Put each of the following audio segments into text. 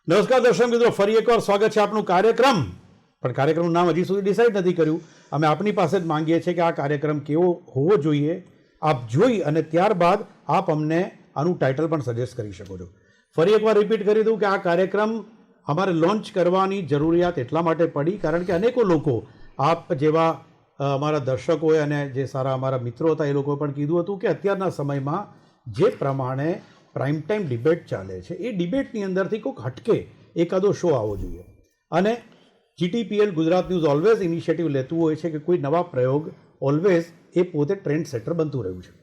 નમસ્કાર દર્શક મિત્રો, ફરી એકવાર સ્વાગત છે આપનું કાર્યક્રમ. પણ કાર્યક્રમનું નામ હજી સુધી ડિસાઇડ નથી કર્યું. અમે આપની પાસે જ માંગીએ છીએ કે આ કાર્યક્રમ કેવો હોવો જોઈએ. આપ જોઈ અને ત્યારબાદ આપ અમને આનું ટાઇટલ પણ સજેસ્ટ કરી શકો છો. ફરી એકવાર રિપીટ કરી દઉં કે આ કાર્યક્રમ અમારે લોન્ચ કરવાની જરૂરિયાત એટલા માટે પડી કારણ કે અનેકો લોકો આપ જેવા અમારા દર્શકોએ અને જે સારા અમારા મિત્રો હતા એ લોકોએ પણ કીધું હતું કે અત્યારના સમયમાં જે પ્રમાણે પ્રાઇમ ટાઈમ ડિબેટ ચાલે છે એ ડિબેટની અંદરથી કોઈક હટકે એકાદો શો આવવો જોઈએ. અને GTPL Gujarat news always initiative લેતું હોય છે કે કોઈ નવા પ્રયોગ ઓલવેઝ એ પોતે ટ્રેન્ડ સેટર બનતું રહ્યું છે.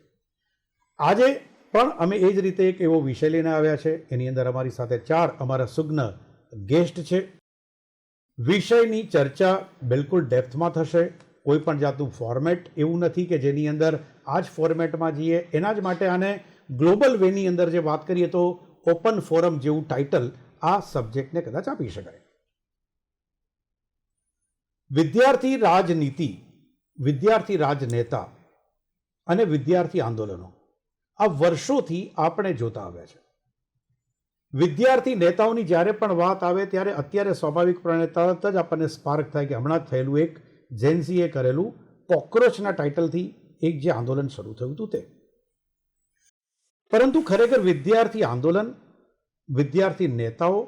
આજે પણ અમે એ જ રીતે એક એવો વિષય લઈને આવ્યા છે. એની અંદર અમારી સાથે 4 અમારા સુજ્ઞ ગેસ્ટ છે. વિષયની ચર્ચા બિલકુલ ડેપ્થમાં થશે. કોઈ પણ જાતનું ફોર્મેટ એવું નથી કે જેની અંદર આ જ ફોર્મેટમાં જઈએ. એના જ માટે આને ગ્લોબલ વેની અંદર જે વાત કરીએ તો ઓપન ફોરમ જેવું ટાઇટલ આ સબ્જેક્ટને કદાચ આપી શકાય. વિદ્યાર્થી રાજનીતિ, વિદ્યાર્થી રાજનેતા અને વિદ્યાર્થી આંદોલનો આ વર્ષોથી આપણે જોતા આવ્યા છે. વિદ્યાર્થી નેતાઓની જ્યારે પણ વાત આવે ત્યારે અત્યારે સ્વાભાવિકપણે તરત જ આપણને સ્પાર્ક થાય કે હમણાં જ થયેલું એક જેન્સીએ કરેલું કોક્રોચના ટાઇટલથી એક જે આંદોલન શરૂ થયું હતું તે. પરંતુ ખરેખર વિદ્યાર્થી આંદોલન, વિદ્યાર્થી નેતાઓ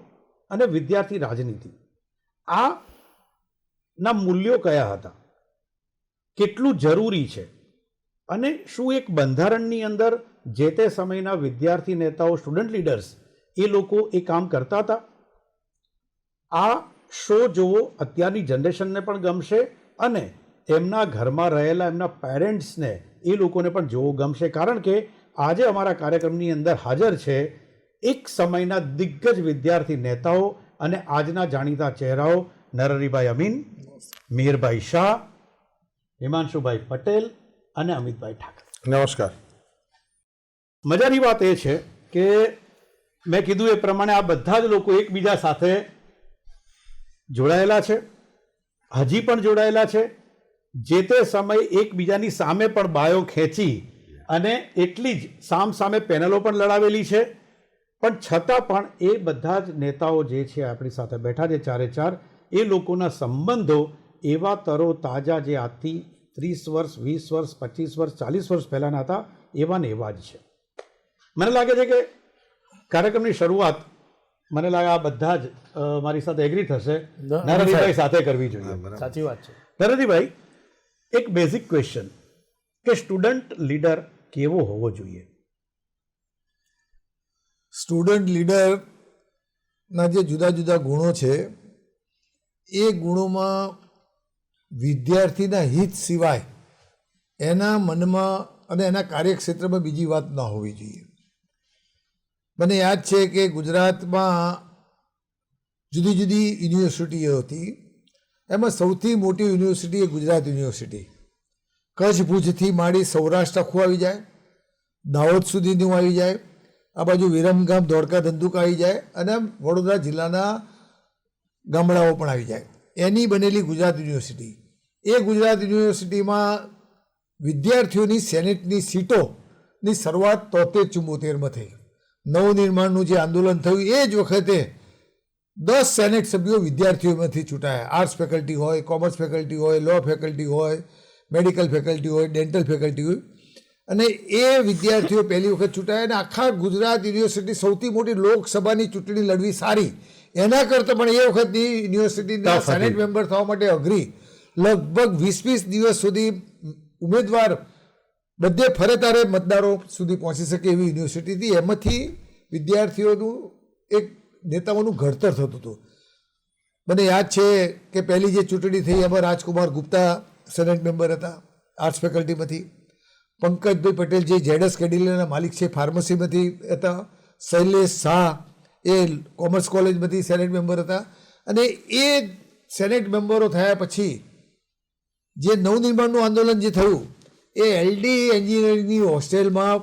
અને વિદ્યાર્થી રાજનીતિ આ ના મૂલ્યો કયા હતા, કેટલું જરૂરી છે અને શું એક બંધારણની અંદર જે તે સમયના વિદ્યાર્થી નેતાઓ, સ્ટુડન્ટ લીડર્સ એ લોકો એ કામ કરતા હતા. આ શો જોવો અત્યારની જનરેશનને પણ ગમશે અને એમના ઘરમાં રહેલા એમના પેરેન્ટ્સને એ લોકોને પણ જોવો ગમશે. કારણ કે આજે અમારા કાર્યક્રમની અંદર હાજર છે એક સમયના દિગ્ગજ વિદ્યાર્થી નેતાઓ અને આજના જાણીતા ચહેરાઓ નરહરિભાઈ અમીન, મિહિરભાઈ શાહ, હિમાંશુભાઈ પટેલ અને અમિતભાઈ ઠાકર. નમસ્કાર. મજાની વાત એ છે કે મેં કીધું એ પ્રમાણે આ બધા જ લોકો એકબીજા સાથે જોડાયેલા છે, હજી પણ જોડાયેલા છે. જે તે સમયે એકબીજાની સામે પણ બાયો ખેંચી અને એટલી જ સામે પેનલો પણ લડાવેલી છે. પણ છતાં પણ એ બધા જ નેતાઓ જે છે આપણી સાથે બેઠા છે ચારે ચાર, એ લોકોના સંબંધો એવા તરો તાજા જે આજથી 30 વર્ષ, 20 વર્ષ, 25 વર્ષ, 40 વર્ષ પહેલાંના હતા એવા ને એવા જ છે. મને લાગે છે કે કાર્યક્રમની શરૂઆત મને લાગે આ બધા જ મારી સાથે એગ્રી થશે, નરહરિભાઈ સાથે કરવી જોઈએ. સાચી વાત છે. નરહરિભાઈ, એક બેઝિક ક્વેશ્ચન કે સ્ટુડન્ટ લીડર કેવો હોવો જોઈએ? સ્ટુડન્ટ લીડરના જે જુદા જુદા ગુણો છે એ ગુણોમાં વિદ્યાર્થીના હિત સિવાય એના મનમાં અને એના કાર્યક્ષેત્રમાં બીજી વાત ના હોવી જોઈએ. મને યાદ છે કે ગુજરાતમાં જુદી જુદી યુનિવર્સિટીઓ હતી. એમાં સૌથી મોટી યુનિવર્સિટી એ ગુજરાત યુનિવર્સિટી. કચ્છ ભુજથી માંડી સૌરાષ્ટ્ર આખું આવી જાય, દાહોદ સુધીનું આવી જાય, આ બાજુ વિરમગામ, ધોળકા, ધંધુકા આવી જાય અને વડોદરા જિલ્લાના ગામડાઓ પણ આવી જાય. એની બનેલી ગુજરાત યુનિવર્સિટી. એ ગુજરાત યુનિવર્સિટીમાં વિદ્યાર્થીઓની સેનેટની સીટોની શરૂઆત 73-74માં થઈ. નવનિર્માણનું જે આંદોલન થયું એ જ વખતે 10 સેનેટ સભ્યો વિદ્યાર્થીઓમાંથી ચૂંટાયા. આર્ટ્સ ફેકલ્ટી હોય, કોમર્સ ફેકલ્ટી હોય, લો ફેકલ્ટી હોય, મેડિકલ ફેકલ્ટી હોય, ડેન્ટલ ફેકલ્ટી હોય, અને એ વિદ્યાર્થીઓ પહેલી વખત ચૂંટાયા. અને આખા ગુજરાત યુનિવર્સિટી સૌથી મોટી લોકસભાની ચૂંટણી લડવી સારી, એના કરતાં પણ એ વખતની યુનિવર્સિટીના સેનેટ મેમ્બર થવા માટે અઘરી. લગભગ 20-20 દિવસ સુધી ઉમેદવાર બધે ફરે તારે મતદારો સુધી પહોંચી શકે એવી યુનિવર્સિટી હતી. એમાંથી વિદ્યાર્થીઓનું એક નેતાઓનું ઘડતર થતું હતું. મને યાદ છે કે પહેલી જે ચૂંટણી થઈ એમાં રાજકુમાર ગુપ્તા સેનેટ મેમ્બર હતા આર્ટ્સ ફેકલ્ટીમાંથી. પંકજભાઈ પટેલ જે ZS કેડિલાના માલિક છે ફાર્મસીમાંથી હતા. શૈલેષ શાહ એ કોમર્સ કોલેજમાંથી સેનેટ મેમ્બર હતા. અને એ સેનેટ મેમ્બરો થયા પછી જે નવનિર્માણનું આંદોલન જે થયું એ LD એન્જિનિયરિંગની હોસ્ટેલમાં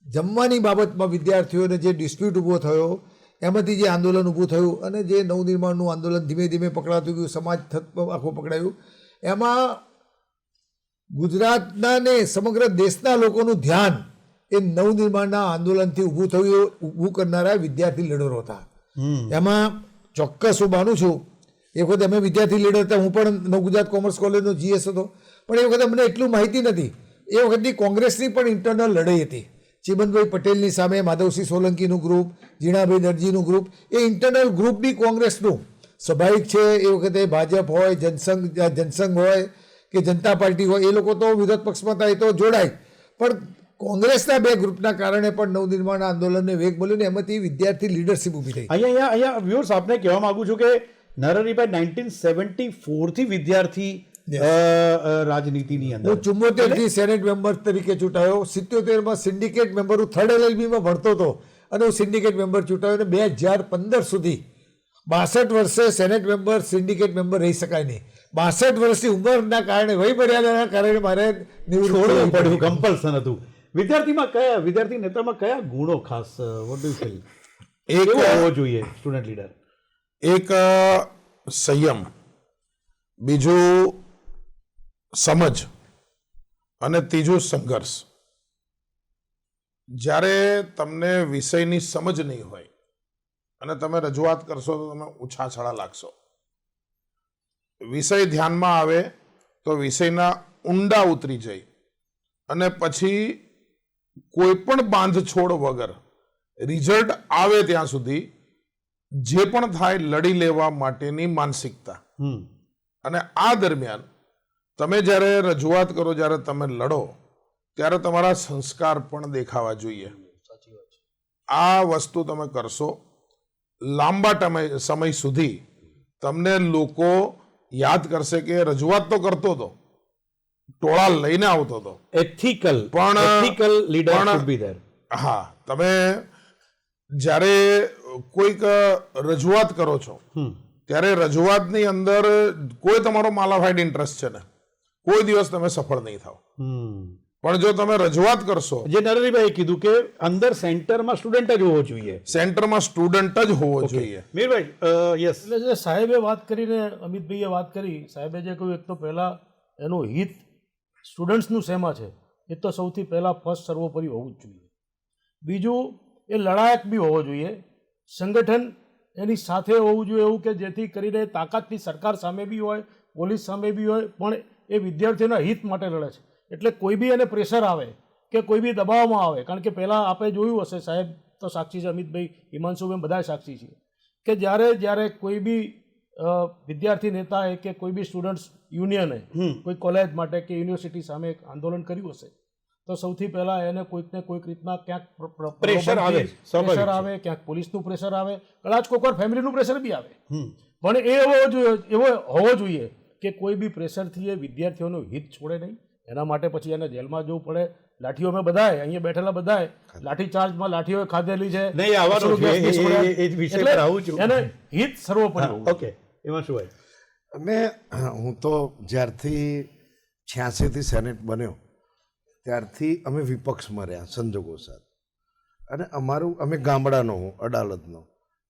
જમવાની બાબતમાં વિદ્યાર્થીઓને જે ડિસ્પ્યુટ ઊભો થયો એમાંથી જે આંદોલન ઊભું થયું અને જે નવનિર્માણનું આંદોલન ધીમે ધીમે પકડાતું ગયું, સમાજ આખું પકડાયું, એમાં ગુજરાતના ને સમગ્ર દેશના લોકોનું ધ્યાન એ નવનિર્માણના આંદોલનથી ઊભું થયું, ઊભું કરનારા વિદ્યાર્થી લીડરો હતા. એમાં ચોક્કસ હું માનું છું એ વખતે અમે વિદ્યાર્થી લીડર હતા, હું પણ નવ ગુજરાત કોમર્સ કોલેજનો GS હતો, પણ એ વખતે મને એટલું માહિતી નથી. એ વખતની કોંગ્રેસની પણ ઇન્ટરનલ લડાઈ હતી. ચીમનભાઈ પટેલની સામે માધવસિંહ સોલંકીનું ગ્રુપ, જીણાભાઈ દરજીનું ગ્રુપ, એ ઇન્ટરનલ ગ્રુપની કોંગ્રેસનું સ્વાભાવિક છે. એ વખતે ભાજપ હોય, જનસંઘ હોય કે જનતા પાર્ટી હોય, એ લોકો તો વિરોધ પક્ષમાં થાય તો જોડાય, પણ કોંગ્રેસના બે ગ્રુપના કારણે પણ નવનિર્માણ આંદોલનને વેગ મળ્યો ને એમાંથી વિદ્યાર્થી લીડરશીપ ઊભી થઈ. અહીંયા વ્યુઅર્સ આપને કહેવા માંગુ છું કે નરહરિભાઈ 1974 થી વિદ્યાર્થી રાજનીતિની અંદર, હું 74 થી સેનેટ મેમ્બર તરીકે ચૂંટાયો, 77 માં સિન્ડિકેટ મેમ્બર, હું 3rd LLB માં ભણતો હતો અને હું સિન્ડિકેટ મેમ્બર ચૂંટાયો અને 2015 સુધી 62 વર્ષે સેનેટ મેમ્બર, સિન્ડિકેટ મેમ્બર રહી શકાય નહીં. 62 વર્ષની ઉંમરના કારણે, વય મર્યાદાના કારણે મારે છોડવું પડ્યું, કમ્પલ્સન હતું. વિદ્યાર્થી નેતામાં કયા ગુણો ખાસ વોટ ડુ યુ ફીલ કેવો હોવો જોઈએ સ્ટુડન્ટ લીડર? એક સંયમ, બીજું સમજ અને ત્રીજું સંઘર્ષ. જ્યારે તમને વિષયની સમજ નહીં હોય અને તમે રજૂઆત કરશો તો તમે ઉછાછળા લાગશો. વિષય ધ્યાનમાં આવે તો વિષયના ઊંડા ઉતરી જાય અને પછી કોઈ પણ બાંધછોડ વગર રિઝલ્ટ આવે ત્યાં સુધી જે પણ થાય લડી લેવા માટેની માનસિકતા. અને આ દરમિયાન તમે જ્યારે રજૂઆત કરો, જ્યારે તમે લડો, ત્યારે તમારા સંસ્કાર પણ દેખાવા જોઈએ. આ વસ્તુ તમે કરશો, લાંબા સમય સુધી તમને લોકો યાદ કરશે કે રજૂઆત તો કરતો હતો, ટોળા લઈને આવતો હતો, ethical leader should be there. હા, તમે જ્યારે કોઈક રજૂઆત કરો છો ત્યારે રજૂઆતની અંદર કોઈ તમારો માલાફાઈડ ઇન્ટરેસ્ટ છે ને, કોઈ દિવસ તમે સફળ નહીં થાવ. પણ જો તમે રજૂઆત કરશો, જે નરહરિભાઈએ કીધું કે અંદર સેન્ટરમાં સ્ટુડન્ટ જ હોવો જોઈએ, સેન્ટરમાં સ્ટુડન્ટ જ હોવો જોઈએ. મીરભાઈ યસ, એટલે જે સાહેબે વાત કરીને, અમિતભાઈએ વાત કરી, સાહેબે જે કહ્યું, એક તો પહેલાં એનું હિત સ્ટુડન્ટ્સનું શેમાં છે એ તો સૌથી પહેલાં ફર્સ્ટ સર્વોપરી હોવું જ જોઈએ. બીજું, એ લડાયક બી હોવો જોઈએ, સંગઠન એની સાથે હોવું જોઈએ એવું કે જેથી કરીને તાકાતની સરકાર સામે બી હોય, પોલીસ સામે બી હોય, પણ એ વિદ્યાર્થીઓના હિત માટે લડે છે. એટલે કોઈ બી એને પ્રેશર આવે કે કોઈ બી દબાવવામાં આવે, કારણ કે પહેલાં આપણે જોયું હશે, સાહેબ તો સાક્ષી છે, અમિતભાઈ, હિમાંશુભાઈ, બધા સાક્ષી છે કે જ્યારે કોઈ બી વિદ્યાર્થી નેતાએ કે કોઈ બી સ્ટુડન્ટ્સ યુનિયને કોઈ કોલેજ માટે કે યુનિવર્સિટી સામે આંદોલન કર્યું હશે તો સૌથી પહેલાં એને કોઈકને કોઈક રીતના ક્યાંક પ્રેશર આવે, ક્યાંક પોલીસનું પ્રેશર આવે, કદાચ કોઈક વાર ફેમિલીનું પ્રેશર બી આવે, પણ એવો હોવો જોઈએ કે કોઈ બી પ્રેશરથી એ વિદ્યાર્થીઓનું હિત છોડે નહીં. એના માટે પછી એને જેલમાં જવું પડે. લાઠીઓ મેં બધાએ, અહીંયા બેઠેલા બધાએ લાઠી ચાર્જમાં લાઠીઓ ખાધેલી છે, એને હિત સર્વોપરી. ઓકે, એમાં શું હોય? અને હું તો જ્યારથી 86 થી સેનેટ બન્યો ત્યારથી અમે વિપક્ષમાં રહ્યા સંજોગો સાથે. અને અમે ગામડાનો, હું અડાલતનો,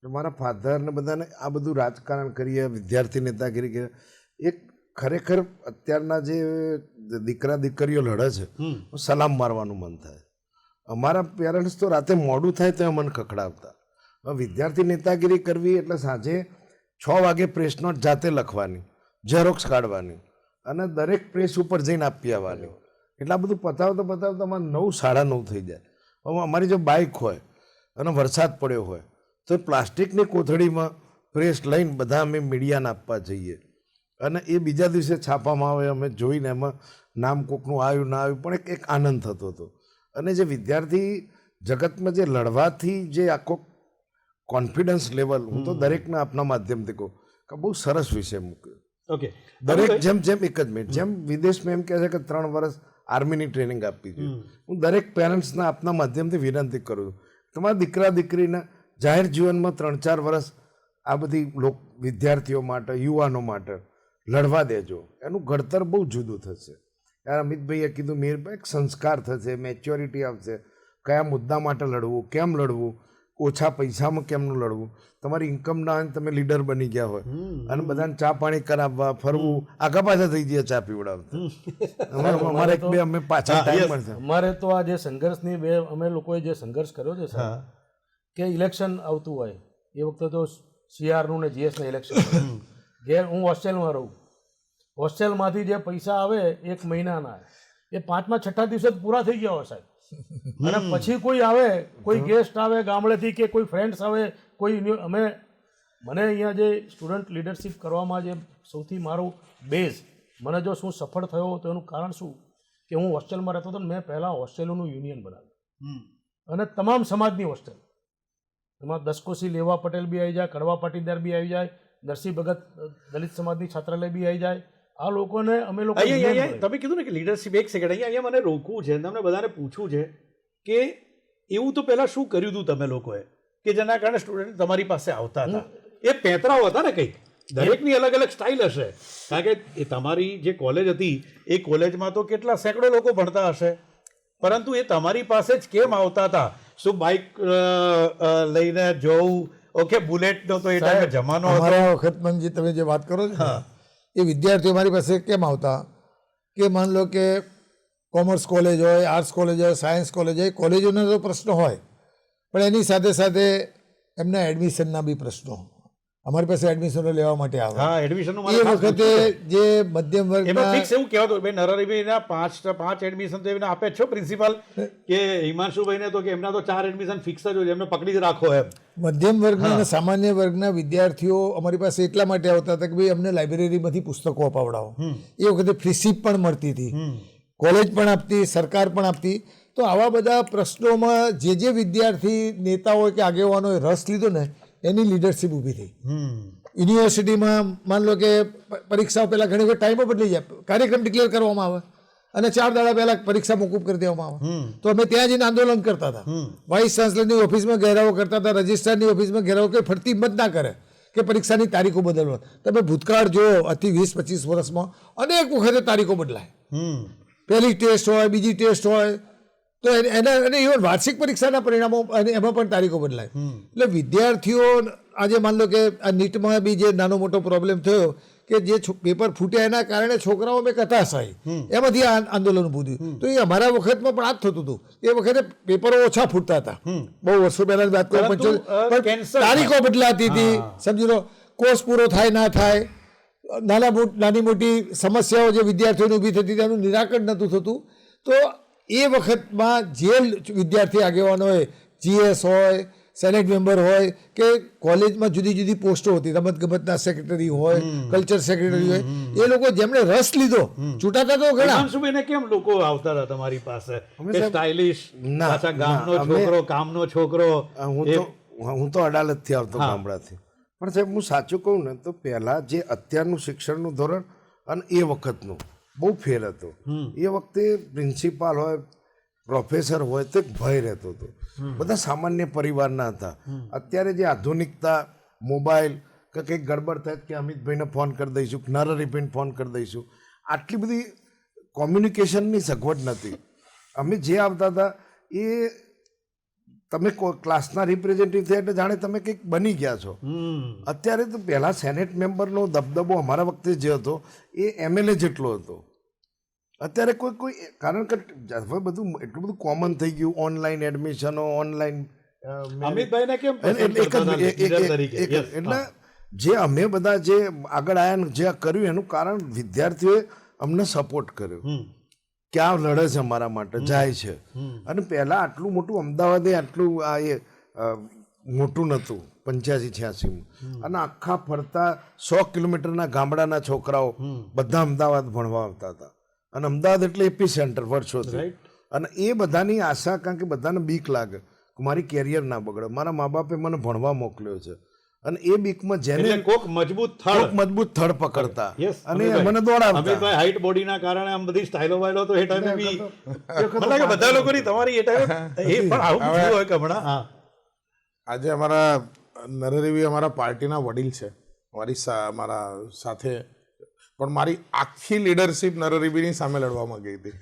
મારા ફાધરને બધાને આ બધું રાજકારણ કરીએ, વિદ્યાર્થી નેતાગીરી કરીએ. એક ખરેખર અત્યારના જે દીકરા દીકરીઓ લડે છે, સલામ મારવાનું મન થાય. અમારા પેરેન્ટ્સ તો રાતે મોડું થાય તો મને ખખડાવતા. વિદ્યાર્થી નેતાગીરી કરવી એટલે સાંજે 6 વાગે પ્રેસ નોટ જાતે લખવાની, ઝેરોક્સ કાઢવાની અને દરેક પ્રેસ ઉપર જઈને આપી આવવાની. એટલા બધું પતાવતા અમારે 9, 9:30 થઈ જાય. હવે અમારી જો બાઇક હોય અને વરસાદ પડ્યો હોય તો પ્લાસ્ટિકની કોથળીમાં પ્રેસ લઈને બધા અમે મીડિયાને આપવા જઈએ અને એ બીજા દિવસે છાપવામાં આવે. અમે જોઈને એમાં નામ કોકનું આવ્યું ના આવ્યું, પણ એક આનંદ થતો હતો. અને જે વિદ્યાર્થી જગતમાં જે લડવાથી જે આખો કોન્ફિડન્સ લેવલ, હું તો દરેકના આપના માધ્યમથી કહું કે બહુ સરસ વિષય મૂક્યો. ઓકે, દરેક જેમ એક જ મિનિટ, જેમ વિદેશમાં એમ કહે છે કે 3 વર્ષ આર્મીની ટ્રેનિંગ આપવી જોઈએ, હું દરેક પેરેન્ટ્સના આપના માધ્યમથી વિનંતી કરું છું, તમારા દીકરા દીકરીના જાહેર જીવનમાં 3-4 વર્ષ આ બધી વિદ્યાર્થીઓ માટે, યુવાનો માટે લડવા દેજો. એનું ઘડતર બહુ જુદું થશે. યાર અમિતભાઈએ કીધું, મીરભાઈ, એક સંસ્કાર થશે, મેચ્યોરિટી આવશે, કયા મુદ્દા માટે લડવું, કેમ લડવું, ઓછા પૈસામાં કેમનું લડવું. તમારી ઇન્કમ ના હોય તમે લીડર બની ગયા હોય અને બધાને ચા પાણી કરાવવા, ફરવું, આગા પાછા થઈ ગયા ચા પીવડાવતા. અમે પાછા ટાઈમ મળશે. અમારે તો આ જે સંઘર્ષની અમે લોકોએ જે સંઘર્ષ કર્યો છે સાહેબ, કે ઇલેક્શન આવતું હોય એ વખતે તો CRનું ને GSના ઇલેક્શન ઘેર હું હોસ્ટેલમાં રહું, હોસ્ટેલમાંથી જે પૈસા આવે 1 મહિનાના એ 5મા 6ઠા દિવસે જ પૂરા થઈ ગયા હોય સાહેબ. અને પછી કોઈ આવે, કોઈ ગેસ્ટ આવે ગામડેથી કે કોઈ ફ્રેન્ડ્સ આવે, કોઈ મને અહીંયા જે સ્ટુડન્ટ લીડરશિપ કરવામાં જે સૌથી મારું બેઝ, મને જો શું સફળ થયો તો એનું કારણ શું કે હું હોસ્ટેલમાં રહેતો હતો ને મેં પહેલાં હોસ્ટેલોનું યુનિયન બનાવ્યું અને તમામ સમાજની હોસ્ટેલ, એમાં દસકોશી લેવા પટેલ બી આવી જાય, કડવા પાટીદાર બી આવી જાય, નરસિંહ ભગત દલિત સમાજની છાત્રાલય બી આવી જાય. આ લોકોને અમે લોકો અહીંયા તમે કીધું ને કે લીડરશિપ, એક સેકન્ડ અહીંયા મને રોકવું છે, તમને બધાને પૂછવું છે કે એવું તો પહેલાં શું કર્યું હતું તમે લોકોએ કે જેના કારણે સ્ટુડન્ટ તમારી પાસે આવતા હતા? એ પેંતરાઓ હતા ને કંઈક, દરેકની અલગ અલગ સ્ટાઇલ હશે, કારણ કે એ તમારી જે કોલેજ હતી એ કોલેજમાં તો કેટલા સેંકડો લોકો ભણતા હશે, પરંતુ એ તમારી પાસે જ કેમ આવતા હતા? શું બાઇક લઈને જવું? ઓકે, બુલેટનો તો એ ટાઈમે જમાનો હતો. અમારા વખતમાં જે તમે જે વાત કરો છો એ વિદ્યાર્થીઓ મારી પાસે કેમ આવતા કે માન લો કે કોમર્સ કોલેજ હોય, આર્ટ્સ કોલેજ હોય, સાયન્સ કોલેજ હોય, કોલેજોના તો પ્રશ્નો હોય, પણ એની સાથે સાથે એમના એડમિશનના બી પ્રશ્નો અમારી પાસે એડમિશનો લેવા માટે આવે. હા, એડમિશનનું એ વખતે જે મધ્યમ એમાં વર્ગના ફિક્સ એવું કહેવાતું ભાઈ નરહરિભાઈના 5 એડમિશન તો એમને આપે જ છો પ્રિન્સિપાલ, કે હિમાંશુભાઈને તો કે એમના તો 4 એડમિશન ફિક્સ જ હોય, એમને પકડી જ રાખો એમ. મધ્યમ વર્ગના અને સામાન્ય વર્ગના વિદ્યાર્થીઓ અમારી પાસે એટલા માટે આવતા હતા કે ભાઈ અમને લાઇબ્રેરીમાંથી પુસ્તકો અપાવડાવો. એ વખતે ફ્રીશીપ પણ મળતી હતી, કોલેજ પણ આપતી, સરકાર પણ આપતી. તો આવા બધા પ્રશ્નોમાં જે વિદ્યાર્થી નેતાઓ કે આગેવાનોએ રસ લીધો ને એની લીડરશિપ ઊભી થઈ. યુનિવર્સિટીમાં માન લો કે પરીક્ષાઓ પહેલાં ઘણી વખત ટાઈમો બદલી જાય, કાર્યક્રમ ડિક્લેર કરવામાં આવે અને 4 દાડા પહેલાં પરીક્ષા મોકૂફ કરી દેવામાં આવે. તો અમે ત્યાં જઈને આંદોલન કરતા હતા, વાઇસ ચાન્સલરની ઓફિસમાં ઘેરાવો કરતા હતા, રજિસ્ટ્રારની ઓફિસમાં ઘેરાવો, કે ફરતી હિંમત ના કરે કે પરીક્ષાની તારીખો બદલવા. તમે ભૂતકાળ જો અતિ 20-25 વર્ષમાં અનેક વખતે તારીખો બદલાય. પહેલી ટેસ્ટ હોય, બીજી ટેસ્ટ હોય, તો એના અને ઇવન વાર્ષિક પરીક્ષાના પરિણામો એમાં પણ તારીખો બદલાય. એટલે વિદ્યાર્થીઓ આજે માન લો કે આ નીટમાં બી જે નાનો મોટો પ્રોબ્લેમ થયો કે જે પેપર ફૂટ્યા એના કારણે છોકરાઓ મેં હતાશ આવી, એમાંથી આ આંદોલન ઊભું થયું. તો એ અમારા વખતમાં પણ આ જ થતું હતું. એ વખતે પેપરો ઓછા ફૂટતા હતા, બહુ વર્ષો પહેલાની વાત કરું, પણ તારીખો બદલાતી હતી. સમજી લો, કોર્સ પૂરો થાય ના થાય, નાની મોટી સમસ્યાઓ જે વિદ્યાર્થીઓને ઊભી થતી હતી એનું નિરાકરણ નહોતું થતું. તો એ વખતમાં જે વિદ્યાર્થી આગેવાનોએ GS હોય, સેનેટ મેમ્બર હોય કે કોલેજમાં જુદી જુદી પોસ્ટો હતી, રમતગમતના સેક્રેટરી હોય, કલ્ચર સેક્રેટરી હોય, એ લોકો જેમણે રસ લીધો ચૂંટાતા તો ઘણા. હિમાંશુભાઈને કેમ લોકો આવતા હતા તમારી પાસે કે સ્ટાઇલિશ, પાછા ગામનો છોકરો, કામનો છોકરો? હું તો અડાલતથી આવતો, ગામડાથી. પણ સાહેબ હું સાચું કહું ને તો પહેલાં જે અત્યારનું શિક્ષણનું ધોરણ અને એ વખતનું બહુ ફેર હતો. એ વખતે પ્રિન્સિપાલ હોય, પ્રોફેસર હોય તો એક ભય રહેતો હતો, બધા સામાન્ય પરિવારના હતા. અત્યારે જે આધુનિકતા, મોબાઈલ કે કંઈક ગડબડ થાય કે અમિતભાઈને ફોન કરી દઈશું, નરહરિભાઈને ફોન કરી દઈશું, આટલી બધી કોમ્યુનિકેશનની સગવડ નથી. અમે જે આવતા હતા એ તમે ક્લાસના રિપ્રેઝેન્ટેટિવ થયા એટલે જાણે તમે કંઈક બની ગયા છો. અત્યારે તો પહેલાં સેનેટ મેમ્બરનો દબદબો અમારા વખતે જે હતો એ MLA જેટલો હતો. અત્યારે કોઈ કારણ કે હવે બધું એટલું બધું કોમન થઈ ગયું, ઓનલાઈન એડમિશનો, ઓનલાઈન. અમિતભાઈને કેમ એટલે જે અમે બધા જે આગળ આવ્યા ને જે કર્યું એનું કારણ વિદ્યાર્થીઓએ અમને સપોર્ટ કર્યો, ક્યાં લડે છે અમારા માટે, જાય છે. અને પહેલાં આટલું મોટું અમદાવાદે આટલું મોટું નહોતું 85-86માં, અને આખા ફરતા 100 કિલોમીટરના ગામડાના છોકરાઓ બધા અમદાવાદ ભણવા આવતા હતા. અને અમદાવાદ એટલે એપી સેન્ટર વર્ષોથી. અને એ બધાની આશા, કારણ કે બધાને બીક લાગે કે મારી કેરિયર ના બગડે, મારા મા બાપે મને ભણવા મોકલ્યો છે, અને એ બીકમાં જેને કોક મજબૂત થડ પકડતા અને મને દોડાવતા. અમિતભાઈ હાઈટ બોડીના કારણે આમ બધી સ્ટાઇલો વાઇલો તો એ ટાઈમે બી મને કે બધા લોકોની તમારી એ ટાઈમે એ પણ આવું થયું હોય કે હમણાં. હા, આજે અમારા નરહરિભાઈ અમારા પાર્ટીના વડીલ છે, મારા સાથે, પણ મારી આખી લીડરશિપ નરહરિભાઈની સામે લડવામાં ગઈ હતી.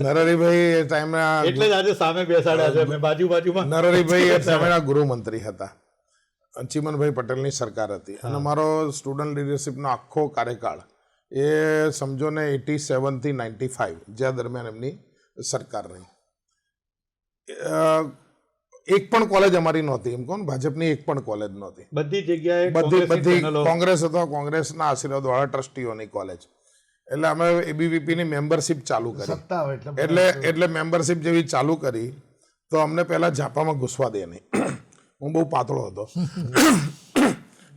નરહરિભાઈ એ ટાઈમના એટલે જ આજે સામે બેસાડ્યા છે, મેં બાજુમાં. નરહરિભાઈ એ સમયના ગૃહમંત્રી હતા, ચીમનભાઈ પટેલની સરકાર હતી, અને મારો સ્ટુડન્ટ લીડરશિપનો આખો કાર્યકાળ એ સમજો ને 87 થી 95 જ્યાં દરમિયાન એમની સરકાર રહી. એક પણ કોલેજ અમારી નહોતી, એમ કહો ને, ભાજપની એક પણ કોલેજ નહોતી. બધી જગ્યાએ બધી કોંગ્રેસની ચેનલો. કોંગ્રેસ અથવા કોંગ્રેસના આશીર્વાદવાળા ટ્રસ્ટીઓની કોલેજ. એટલે અમે એબીવીપીની મેમ્બરશિપ ચાલુ કરી. સત્તા હોય એટલે એટલે મેમ્બરશિપ જેવી ચાલુ કરી તો અમને પહેલા ઝાપામાં ઘૂસવા દે નહીં. હું બહુ પાતળો હતો.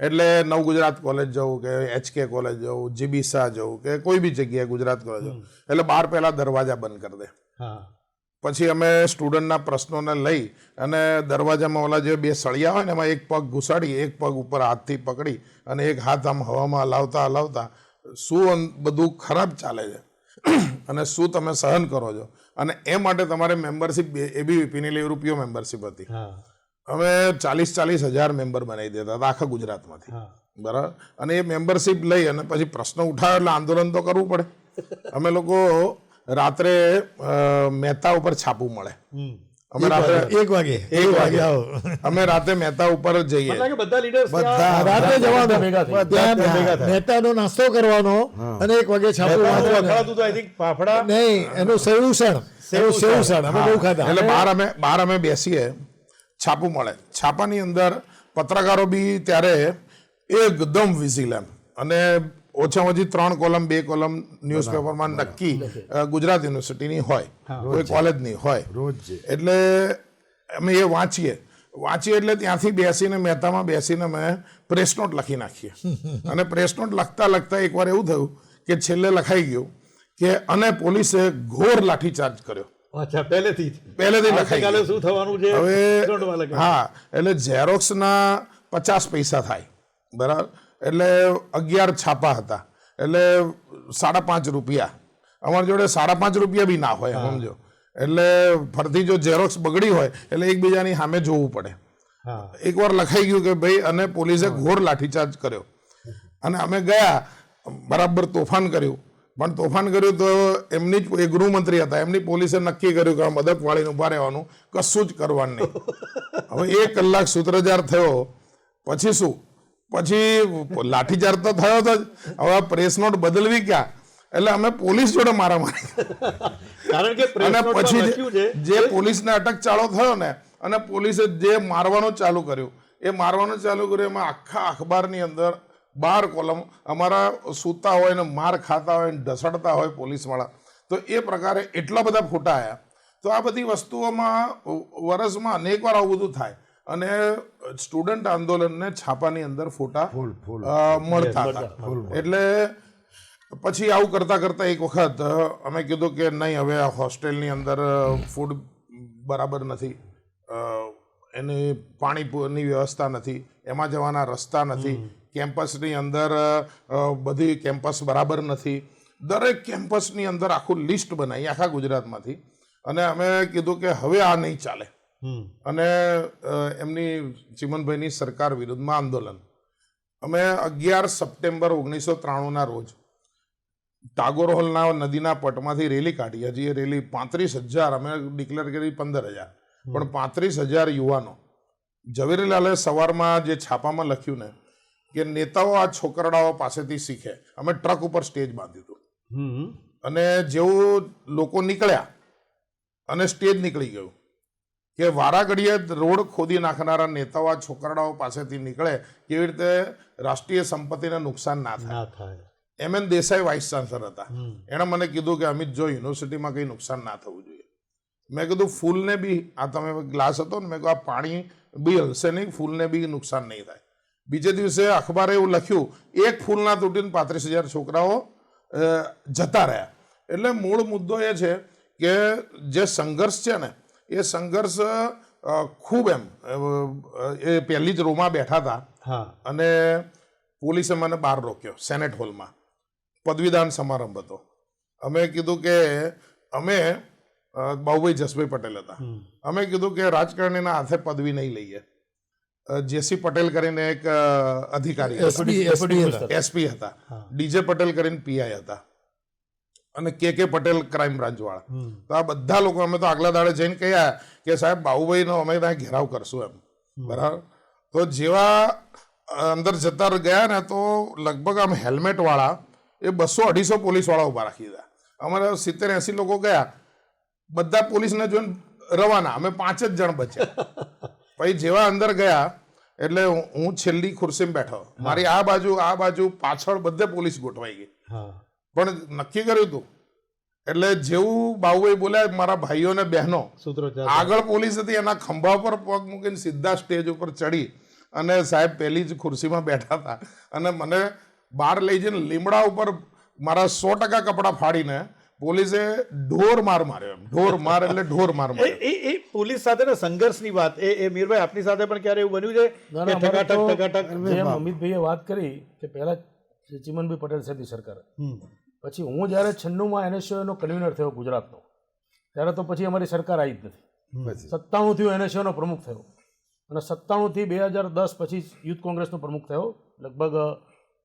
એટલે નવ ગુજરાત કોલેજ જવું કે HK કોલેજ જવું, જીબી શાહ જવું કે કોઈ બી જગ્યાએ ગુજરાત કોલેજ જવું, એટલે બહાર પહેલા દરવાજા બંધ કરી દે. હા. પછી અમે સ્ટુડન્ટના પ્રશ્નોને લઈ અને દરવાજામાં ઓલા જે બે સળિયા હોય ને એમાં એક પગ ઘુસાડી, એક પગ ઉપર હાથથી પકડી અને એક હાથ આમ હવામાં હલાવતા શું બધું ખરાબ ચાલે છે અને શું તમે સહન કરો છો, અને એ માટે તમારે મેમ્બરશિપ એબીવીપીની લઈ રૂપિયો મેમ્બરશિપ હતી. હા. અમે 40,000 મેમ્બર બનાવી દેતા હતા આખા ગુજરાતમાંથી. હા. બરાબર. અને એ મેમ્બરશિપ લઈ અને પછી પ્રશ્ન ઉઠાવે એટલે આંદોલન તો કરવું પડે. અમે લોકો રાત્રે મહેતા ઉપર છાપવું મળે. અમે રાત્રે 1 વાગે આવો. અમે રાતે મહેતા ઉપર જઈએ. મને લાગે બધા leaders રાત્રે જવાનું ભેગા થઈ. ત્યાં મહેતાનો નાસ્તો કરવાનો અને 1 વાગે છાપું વાંચવાનું. વખણાતું તો I think ફાફડા. નહીં, એનું સેવસણ અમે બહુ ખાધા. એટલે બહાર અમે બેસીએ, છાપું મળે. છાપાની અંદર પત્રકારો બી ત્યારે એકદમ વિઝિલ એમ, અને ઓછામાં ઓછી 3 કોલમ 2 કોલમ ન્યૂઝપેપરમાં નક્કી ગુજરાત યુનિવર્સિટીની હોય, કોઈ કોલેજની હોય. એટલે અમે એ વાંચીએ એટલે ત્યાંથી બેસીને મહેતામાં બેસીને અમે પ્રેસ નોટ લખી નાખીએ. અને પ્રેસ નોટ લખતા એકવાર એવું થયું કે છેલ્લે લખાઈ ગયું કે અને પોલીસે ઘોર લાઠીચાર્જ કર્યો. અચ્છા, પહેલેથી લખાઈ આવતીકાલે ગયું. શું થવાનું છે હવે હા, એટલે ઝેરોક્સના 50 પૈસા થાય. બરાબર. એટલે 11 છાપા હતા, એટલે 5.5 રૂપિયા. અમારી જોડે 5.5 રૂપિયા બી ના હોય, સમજો. એટલે ફરતી જો ઝેરોક્સ બગડી હોય એટલે એકબીજાની સામે જોવું પડે. એકવાર લખાઈ ગયું કે ભાઈ, અને પોલીસે ઘોર લાઠીચાર્જ કર્યો. અને અમે ગયા, બરાબર તોફાન કર્યું. પણ તોફાન કર્યું તો એમની જ ગૃહમંત્રી હતા, એમની પોલીસે નક્કી કર્યું કે મદદ વાળીને ઉભા રહેવાનું, કશું જ કરવાનું નહીં. હવે 1 કલાક સૂત્રધાર થયો પછી શું? પછી લાઠીચાર્જ તો થયો જ. હવે પ્રેસ નોટ બદલવી ક્યાં? એટલે અમે પોલીસ જોડે મારામારી. કારણ કે press અને note માં પછી લખ્યું છે જે પોલીસને અટક ચાળો થયો ને, અને પોલીસે જે મારવાનું ચાલુ કર્યું, એમાં આખા અખબારની અંદર 12 કોલમ અમારા સૂતા હોય ને માર ખાતા હોય ને ઢસડતા હોય પોલીસવાળા. તો એ પ્રકારે એટલા બધા ફોટા આવ્યા. તો આ બધી વસ્તુઓમાં વર્ષમાં અનેક વાર આવું બધું થાય. અને સ્ટુડન્ટ આંદોલનને છાપાની અંદર ફોટા મળતા હતા. એટલે પછી આવું કરતા એક વખત અમે કીધું કે નહીં, હવે આ હોસ્ટેલની અંદર ફૂડ બરાબર નથી, એની પાણીની વ્યવસ્થા નથી, એમાં જવાના રસ્તા નથી, કેમ્પસની અંદર બધી કેમ્પસ બરાબર નથી. દરેક કેમ્પસની અંદર આખું લિસ્ટ બનાવી આખા ગુજરાતમાંથી. અને અમે કીધું કે હવે આ નહીં ચાલે. અને એમની ચીમનભાઈની સરકાર વિરુદ્ધમાં આંદોલન. અમે 11 સપ્ટેમ્બર 1993ના રોજ ટાગોર હોલના નદીના પટમાંથી રેલી કાઢી. હજી એ રેલી 35,000, અમે ડિક્લેર કરી 15,000, પણ 35,000 યુવાનો. ઝવેરીલાલે સવારમાં જે છાપામાં લખ્યું ને કે નેતાઓ આ છોકરાઓ પાસેથી શીખે. અમે ટ્રક ઉપર સ્ટેજ બાંધ્યું હતું, અને જેવું લોકો નીકળ્યા અને સ્ટેજ નીકળી ગયું કે વારા ઘડીએ રોડ ખોદી નાખનારા નેતાઓ આ છોકરાઓ પાસેથી નીકળે, કેવી રીતે રાષ્ટ્રીય સંપત્તિને નુકસાન ના થાય. MN દેસાઈ વાઇસ ચાન્સલર હતા. એણે મને કીધું કે અમિત, જો યુનિવર્સિટીમાં કંઈ નુકસાન ના થવું જોઈએ. મેં કીધું ફૂલને બી, આ તમે ગ્લાસ હતો ને, મેં કહ્યું આ પાણી બી હલશે નહીં, ફૂલને બી નુકસાન નહીં થાય. બીજે દિવસે અખબારે એવું લખ્યું, એક ફૂલ ના તૂટીને 35,000 છોકરાઓ જતા રહ્યા. એટલે મૂળ મુદ્દો એ છે કે જે સંઘર્ષ છે ને, એ સંઘર્ષ ખૂબ એમ, એ પહેલી જ રોમાં બેઠા હતા અને પોલીસે મને બહાર રોક્યો સેનેટ હોલમાં. પદવીદાન સમારંભ હતો. અમે કીધું કે અમે બાબુભાઈ જસભાઈ પટેલ હતા. અમે કીધું કે રાજકારણીના હાથે પદવી નહીં લઈએ. જેસી પટેલ કરીને એક અધિકારી એસપી હતા, ડીજે પટેલ કરીને PI હતા, અને કે પટેલ ક્રાઇમ બ્રાન્ચ વાળા. તો આ બધા લોકો અમે તો આગલા દાડે જઈને કહ્યા કે સાહેબ બાબુભાઈનો અમે ત્યાં ઘેરાવ કરશું એમ. બરાબર. તો જેવા અંદર જતા ગયા ને, તો લગભગ આમ હેલ્મેટ વાળા એ 200-250 પોલીસ વાળા ઉભા રાખી દીધા. અમારે 70-80 લોકો ગયા. બધા પોલીસને જોઈને રવાના. અમે 5 જ જણ બચ્યા. પછી જેવા અંદર ગયા એટલે હું છેલ્લી ખુરશીમાં બેઠો. મારી આ બાજુ પાછળ બધે પોલીસ ગોઠવાઈ ગઈ. હા પણ નક્કી કર્યું હતું એટલે જેવું બાબુભાઈ બોલ્યા, મારા ભાઈઓ ને બહેનો સૂત્રોચ્ચાર આગળ પોલીસ હતી, એના ખંભા પર પગ મૂકીને સીધા સ્ટેજ ઉપર ચડી અને સાહેબ પહેલી જ ખુરશીમાં બેઠા હતા અને મને બહાર લઈ જઈને લીમડા ઉપર મારા 100% કપડાં ફાડીને પોલીસે ઢોર માર માર્યો. ઢોર માર એટલે ઢોર માર માર્યો. એ પોલીસ સાથેના સંઘર્ષની વાત એ મીરભાઈ આપની સાથે પણ ક્યારે એવું બન્યું છે ના, કે ના, અમારે તો ટકાટક જેમ અમિતભાઈએ વાત કરી કે પહેલા ચીમનભાઈ પટેલ સાહેબની સરકાર, પછી હું જ્યારે 96માં NSOનો કન્વીનર થયો ગુજરાતનો, ત્યારે તો પછી અમારી સરકાર આવી જ નથી. 97થી હું NSOનો પ્રમુખ થયો અને 97થી 2010 પછી યુથ કોંગ્રેસનો પ્રમુખ થયો, લગભગ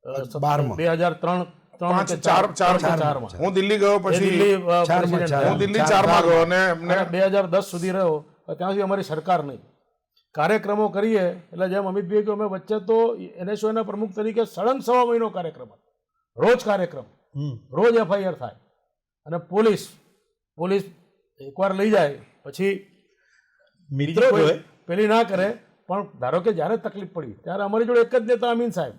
2003 4માં હું દિલ્હી ગયો, પછી હું દિલ્હી 4માં ગયો અને એમને 2010 સુધી રહ્યો. ત્યાં સુધી અમારી સરકાર નહીં. કાર્યક્રમો કરીએ એટલે જેમ અમિતભાઈ કહ્યું, અમે વચ્ચે તો NSOના પ્રમુખ તરીકે સળંગ 1.5 મહિનો કાર્યક્રમ હતો. રોજ કાર્યક્રમ, રોજ FIR થાય અને પોલીસ એકવાર લઈ જાય પછી મિત્રો કોઈ જોડે પેલી ના કરે. પણ ધારો કે જ્યારે તકલીફ પડી ત્યારે અમારી જોડે એક જ નેતા અમીન સાહેબ.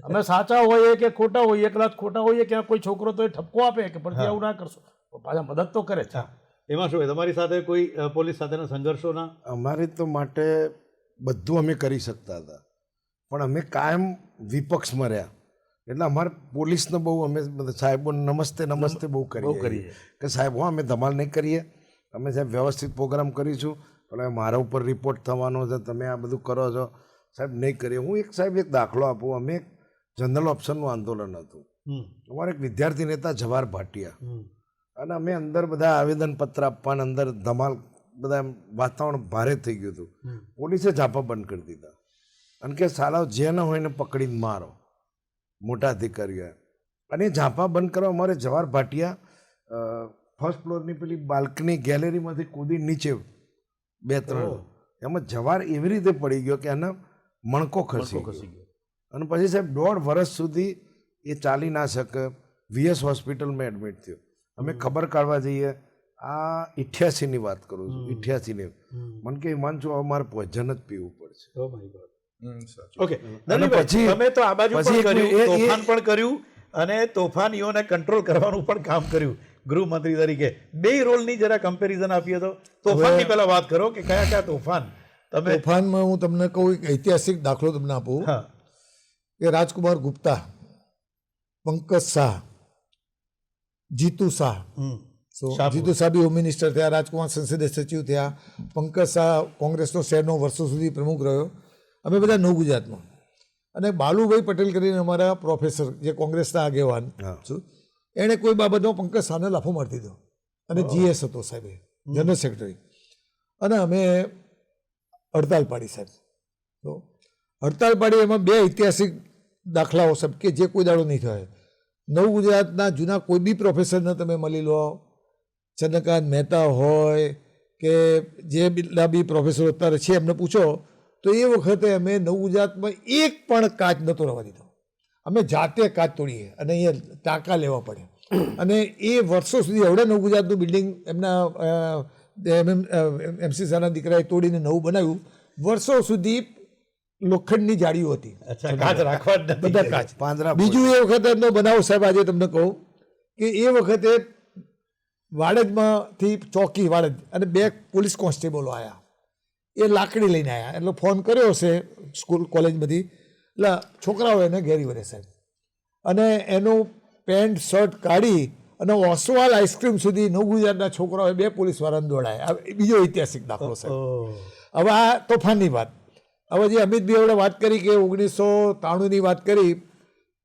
અમે સાચા હોઈએ કે ખોટા હોઈએ, કદાચ ખોટા હોઈએ, ક્યાં કોઈ છોકરો તો એ ઠપકો આપે કે પરથી આવું ના કરશો, પાછા મદદ તો કરે છે. એમાં શું હોય, તમારી સાથે કોઈ પોલીસ સાથેના સંઘર્ષોના? અમારી તો માટે બધું અમે કરી શકતા હતા, પણ અમે કાયમ વિપક્ષમાં રહ્યા. એટલે અમારે પોલીસને બહુ અમે બધા સાહેબો નમસ્તે બહુ કરીએ કે સાહેબ અમે ધમાલ નહીં કરીએ, અમે સાહેબ વ્યવસ્થિત પ્રોગ્રામ કરીશું, પણ મારા ઉપર રિપોર્ટ થવાનો છે, તમે આ બધું કરો છો સાહેબ, નહીં કરીએ. હું એક દાખલો આપું. અમે એક જનરલ ઓપ્શનનું આંદોલન હતું. અમારે એક વિદ્યાર્થી નેતા જવાહર ભાટિયા, અને અમે અંદર બધા આવેદનપત્ર આપવાના, અંદર ધમાલ બધા વાતાવરણ ભારે થઈ ગયું હતું. પોલીસે ઝાપા બંધ કરી દીધા અને કે સાલાઓ જે ન હોય એને પકડીને મારો, મોટા અધિકારીઓ. અને ઝાપા બંધ કરવા અમારે જવાહર ભાટિયા ફર્સ્ટ ફ્લોરની પેલી બાલ્કની ગેલેરીમાંથી કૂદી નીચે 2-3 એમાં જવાહર એવી રીતે પડી ગયો કે એના મણકો ખસી ગયો. અને પછી સાહેબ 1.5 વર્ષ સુધી એ ચાલી ના શકે. VS હોસ્પિટલમાં એડમિટ થયો. અમે ખબર કાઢવા જઈએ, આ 88ની વાત કરું છું, 88ની. મને કે હિમાંશુ અમારે પોઈઝન જ પીવું પડશે. ઓકે, તમે તો આ બાજુ પણ કર્યું, તોફાન પણ કર્યું અને તોફાનીઓને કંટ્રોલ કરવાનું પણ કામ કર્યું ગૃહમંત્રી તરીકે. બે રોલની જરા કમ્પેરિઝન આપીએ તો તોફાનની પહેલા વાત કરો કે કયા કયા તોફાન તમે? તોફાનમાં હું તમને કહું, એક ઐતિહાસિક દાખલો તમને આપું કે રાજકુમાર ગુપ્તા, પંકજ શાહ, જીતુ શાહ. જીતુ શાહ બી હોમ મિનિસ્ટર થયા, રાજકુમાર સંસદીય સચિવ થયા, પંકજ શાહ કોંગ્રેસનો શહેરનો વર્ષો સુધી પ્રમુખ રહ્યો. અમે બધા નવ ગુજરાતમાં. અને બાલુભાઈ પટેલ કરીને અમારા પ્રોફેસર, જે કોંગ્રેસના આગેવાન છું, એણે કોઈ બાબતમાં પંકજ શાહને લાફો મારી દીધો અને GS હતો સાહેબે, જનરલ સેક્રેટરી. અને અમે હડતાલ પાડી સાહેબ. તો હડતાલ પાડી, એમાં 2 ઐતિહાસિક દાખલાઓ સાહેબ કે જે કોઈ દાડો નહીં થાય. નવ ગુજરાતના જૂના કોઈ બી પ્રોફેસરને તમે મળી લો, ચંદ્રકાંત મહેતા હોય કે જે બીજા બી પ્રોફેસરો અત્યારે છે, એમને પૂછો તો એ વખતે અમે નવ ગુજરાતમાં એક પણ કાચ નહોતો રહેવા દીધો. અમે જાતે કાચ તોડીએ અને અહીંયા ટાંકા લેવા પડે. અને એ વર્ષો સુધી હવે નવ ગુજરાતનું બિલ્ડિંગ એમના MC શાહના દીકરાએ તોડીને નવું બનાવ્યું. વર્ષો સુધી લોખંડની જાળીઓ હતી, કાચ રાખવા જ બધા કાચ. બીજું એ વખતે એમનો બનાવ સાહેબ, આજે તમને કહું કે એ વખતે વાડજમાંથી ચોકી વાડજ અને 2 પોલીસ કોન્સ્ટેબલો આવ્યા. એ લાકડી લઈને આવ્યા, એટલે ફોન કર્યો હશે સ્કૂલ કોલેજમાંથી, એટલે છોકરાઓ એને ઘેરી વળે સાહેબ. અને એનું પેન્ટ શર્ટ કાઢી અને ઓસવાલ આઈસ્ક્રીમ સુધી નવ ગુજરાતના છોકરાઓએ 2 પોલીસવાળાને દોડાયા. બીજો ઐતિહાસિક દાખલો સાહેબ. હવે આ તોફાનની વાત. હવે જે અમિતભાઈ આપણે વાત કરી કે 1993ની વાત કરી,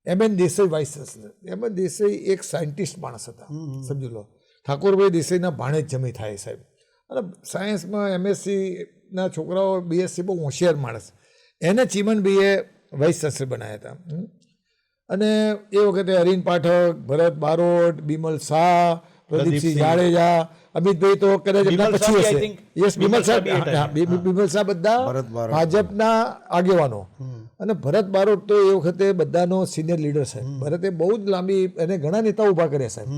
MN Desai vice chancellor. MN Desai એક સાયન્ટિસ્ટ માણસ હતા, સમજી લો. ઠાકોરભાઈ દેસાઈના ભાણેજ જમી થાય સાહેબ. અને સાયન્સમાં MSc ના છોકરાઓ, BSc બહુ હોશિયાર માણસ. એને ચીમનભાઈએ વાઇસ ચાન્સલર બનાવ્યા હતા. અને એ વખતે હરીન પાઠક, ભરત બારોટ, બિમલ શાહ, પ્રદીપસિંહ જાડેજા, અમિતભાઈ તો કદાચ એમના બિમલ પછી સાહેબ, I હશે. think. યસ, બિમલ સાહેબ, બિમલ સાહેબ એ હા, બિમલ સાહેબ બધા ભરત બારોટ. ભાજપના આગેવાનો. અને ભરત બારોટ તો એ વખતે બધાનો સિનિયર લીડર છે. ભરતે બહુ જ લાંબી અને ઘણા નેતા ઊભા કર્યા સાહેબ.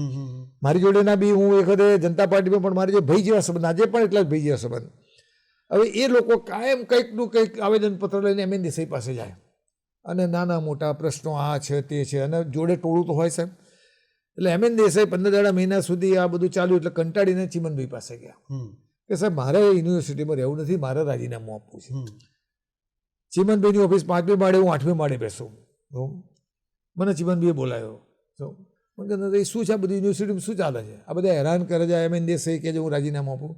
મારી જોડેના બી હું એ વખતે જનતા પાર્ટીમાં પણ મારી જે ભાઈ જેવા સંબંધ, આજે પણ એટલા જ ભાઈ જેવા સંબંધ. હવે એ લોકો કાયમ કંઈકનું કંઈક આવેદનપત્ર લઈને એમ દેસાઈ પાસે જાય અને નાના મોટા પ્રશ્નો આ છે તે છે, અને જોડે ટોળું તો હોય સાહેબ. એટલે એમ દેસાઈ 15 મહિના સુધી આ બધું ચાલ્યું એટલે કંટાળીને ચીમનભાઈ પાસે ગયા કે સાહેબ મારે યુનિવર્સિટીમાં રહેવું નથી, મારે રાજીનામું આપવું છે. ચીમનભાઈની ઓફિસ 5મી માળે, હું 8મી માળે બેસું. મને ચીમનભાઈએ બોલાયો. મને કહે શું છે આ બધી યુનિવર્સિટીમાં શું ચાલે છે, આ બધા હેરાન કરે છે. એમ દેસાઈ કે હું રાજીનામું આપું.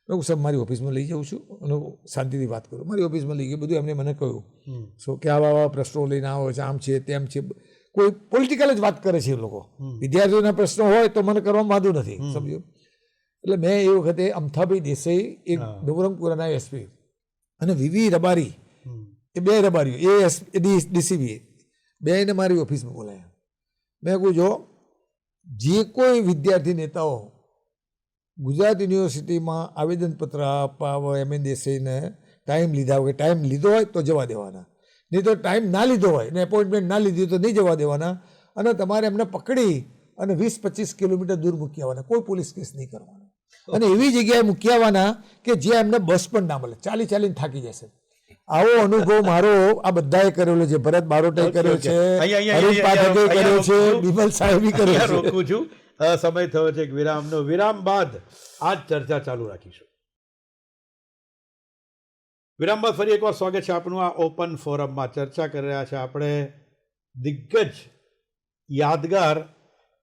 હું સાહેબ મારી ઓફિસમાં લઈ જાઉં છું અને શાંતિથી વાત કરું. મારી ઓફિસમાં લઈ ગયું, બધું એમને મને કહ્યું. સો કે આવા પ્રશ્નો લઈને આવો છે, આમ છે તેમ છે, કોઈ પોલિટિકલ જ વાત કરે છે એ લોકો. વિદ્યાર્થીઓના પ્રશ્નો હોય તો મને કરવામાં વાંધો નથી, સમજો. એટલે મેં એ વખતે અમથાભાઈ દેસાઈ, એક નવરંગપુરાના એસપી, અને વીવી રબારી, એ 2 રબારીઓ, એ ડીસીબી, બેને મારી ઓફિસમાં બોલાયા. મેં કહું જો જે કોઈ વિદ્યાર્થી નેતાઓ ગુજરાત યુનિવર્સિટીમાં આવેદનપત્ર આપવા એમ દેસાઈને ટાઈમ લીધા હોય, ટાઈમ લીધો હોય તો જવા દેવાના, નહીં તો ટાઈમ ના લીધો હોય ને એપોઇન્ટમેન્ટ ના લીધી તો નહીં જવા દેવાના. અને તમારે એમને પકડી અને 20-25 કિલોમીટર દૂર મૂકી આવવાના, કોઈ પોલીસ કેસ નહીં કરવાનો. અને એવી જગ્યાએ મૂકી આવવાના કે જ્યાં એમને બસ પણ ના મળે, ચાલીને થાકી જશે. આવો અનુભવ મારો આ બધાએ કરેલો છે. ભરત બારોટે કર્યો છે, અરુણ પાઠકે કર્યો છે, બિમલ સાહેબે કર્યો અહીંયા છે. રોકું છું. સમય થયો છે એક વિરામનો. વિરામ બાદ આ જ ચર્ચા ચાલુ રાખીશું. વિરામ બાદ ફરી એકવાર સ્વાગત છે આપનું આ ઓપન ફોરમમાં. ચર્ચા કરી રહ્યા છે આપણે દિગ્ગજ યાદગાર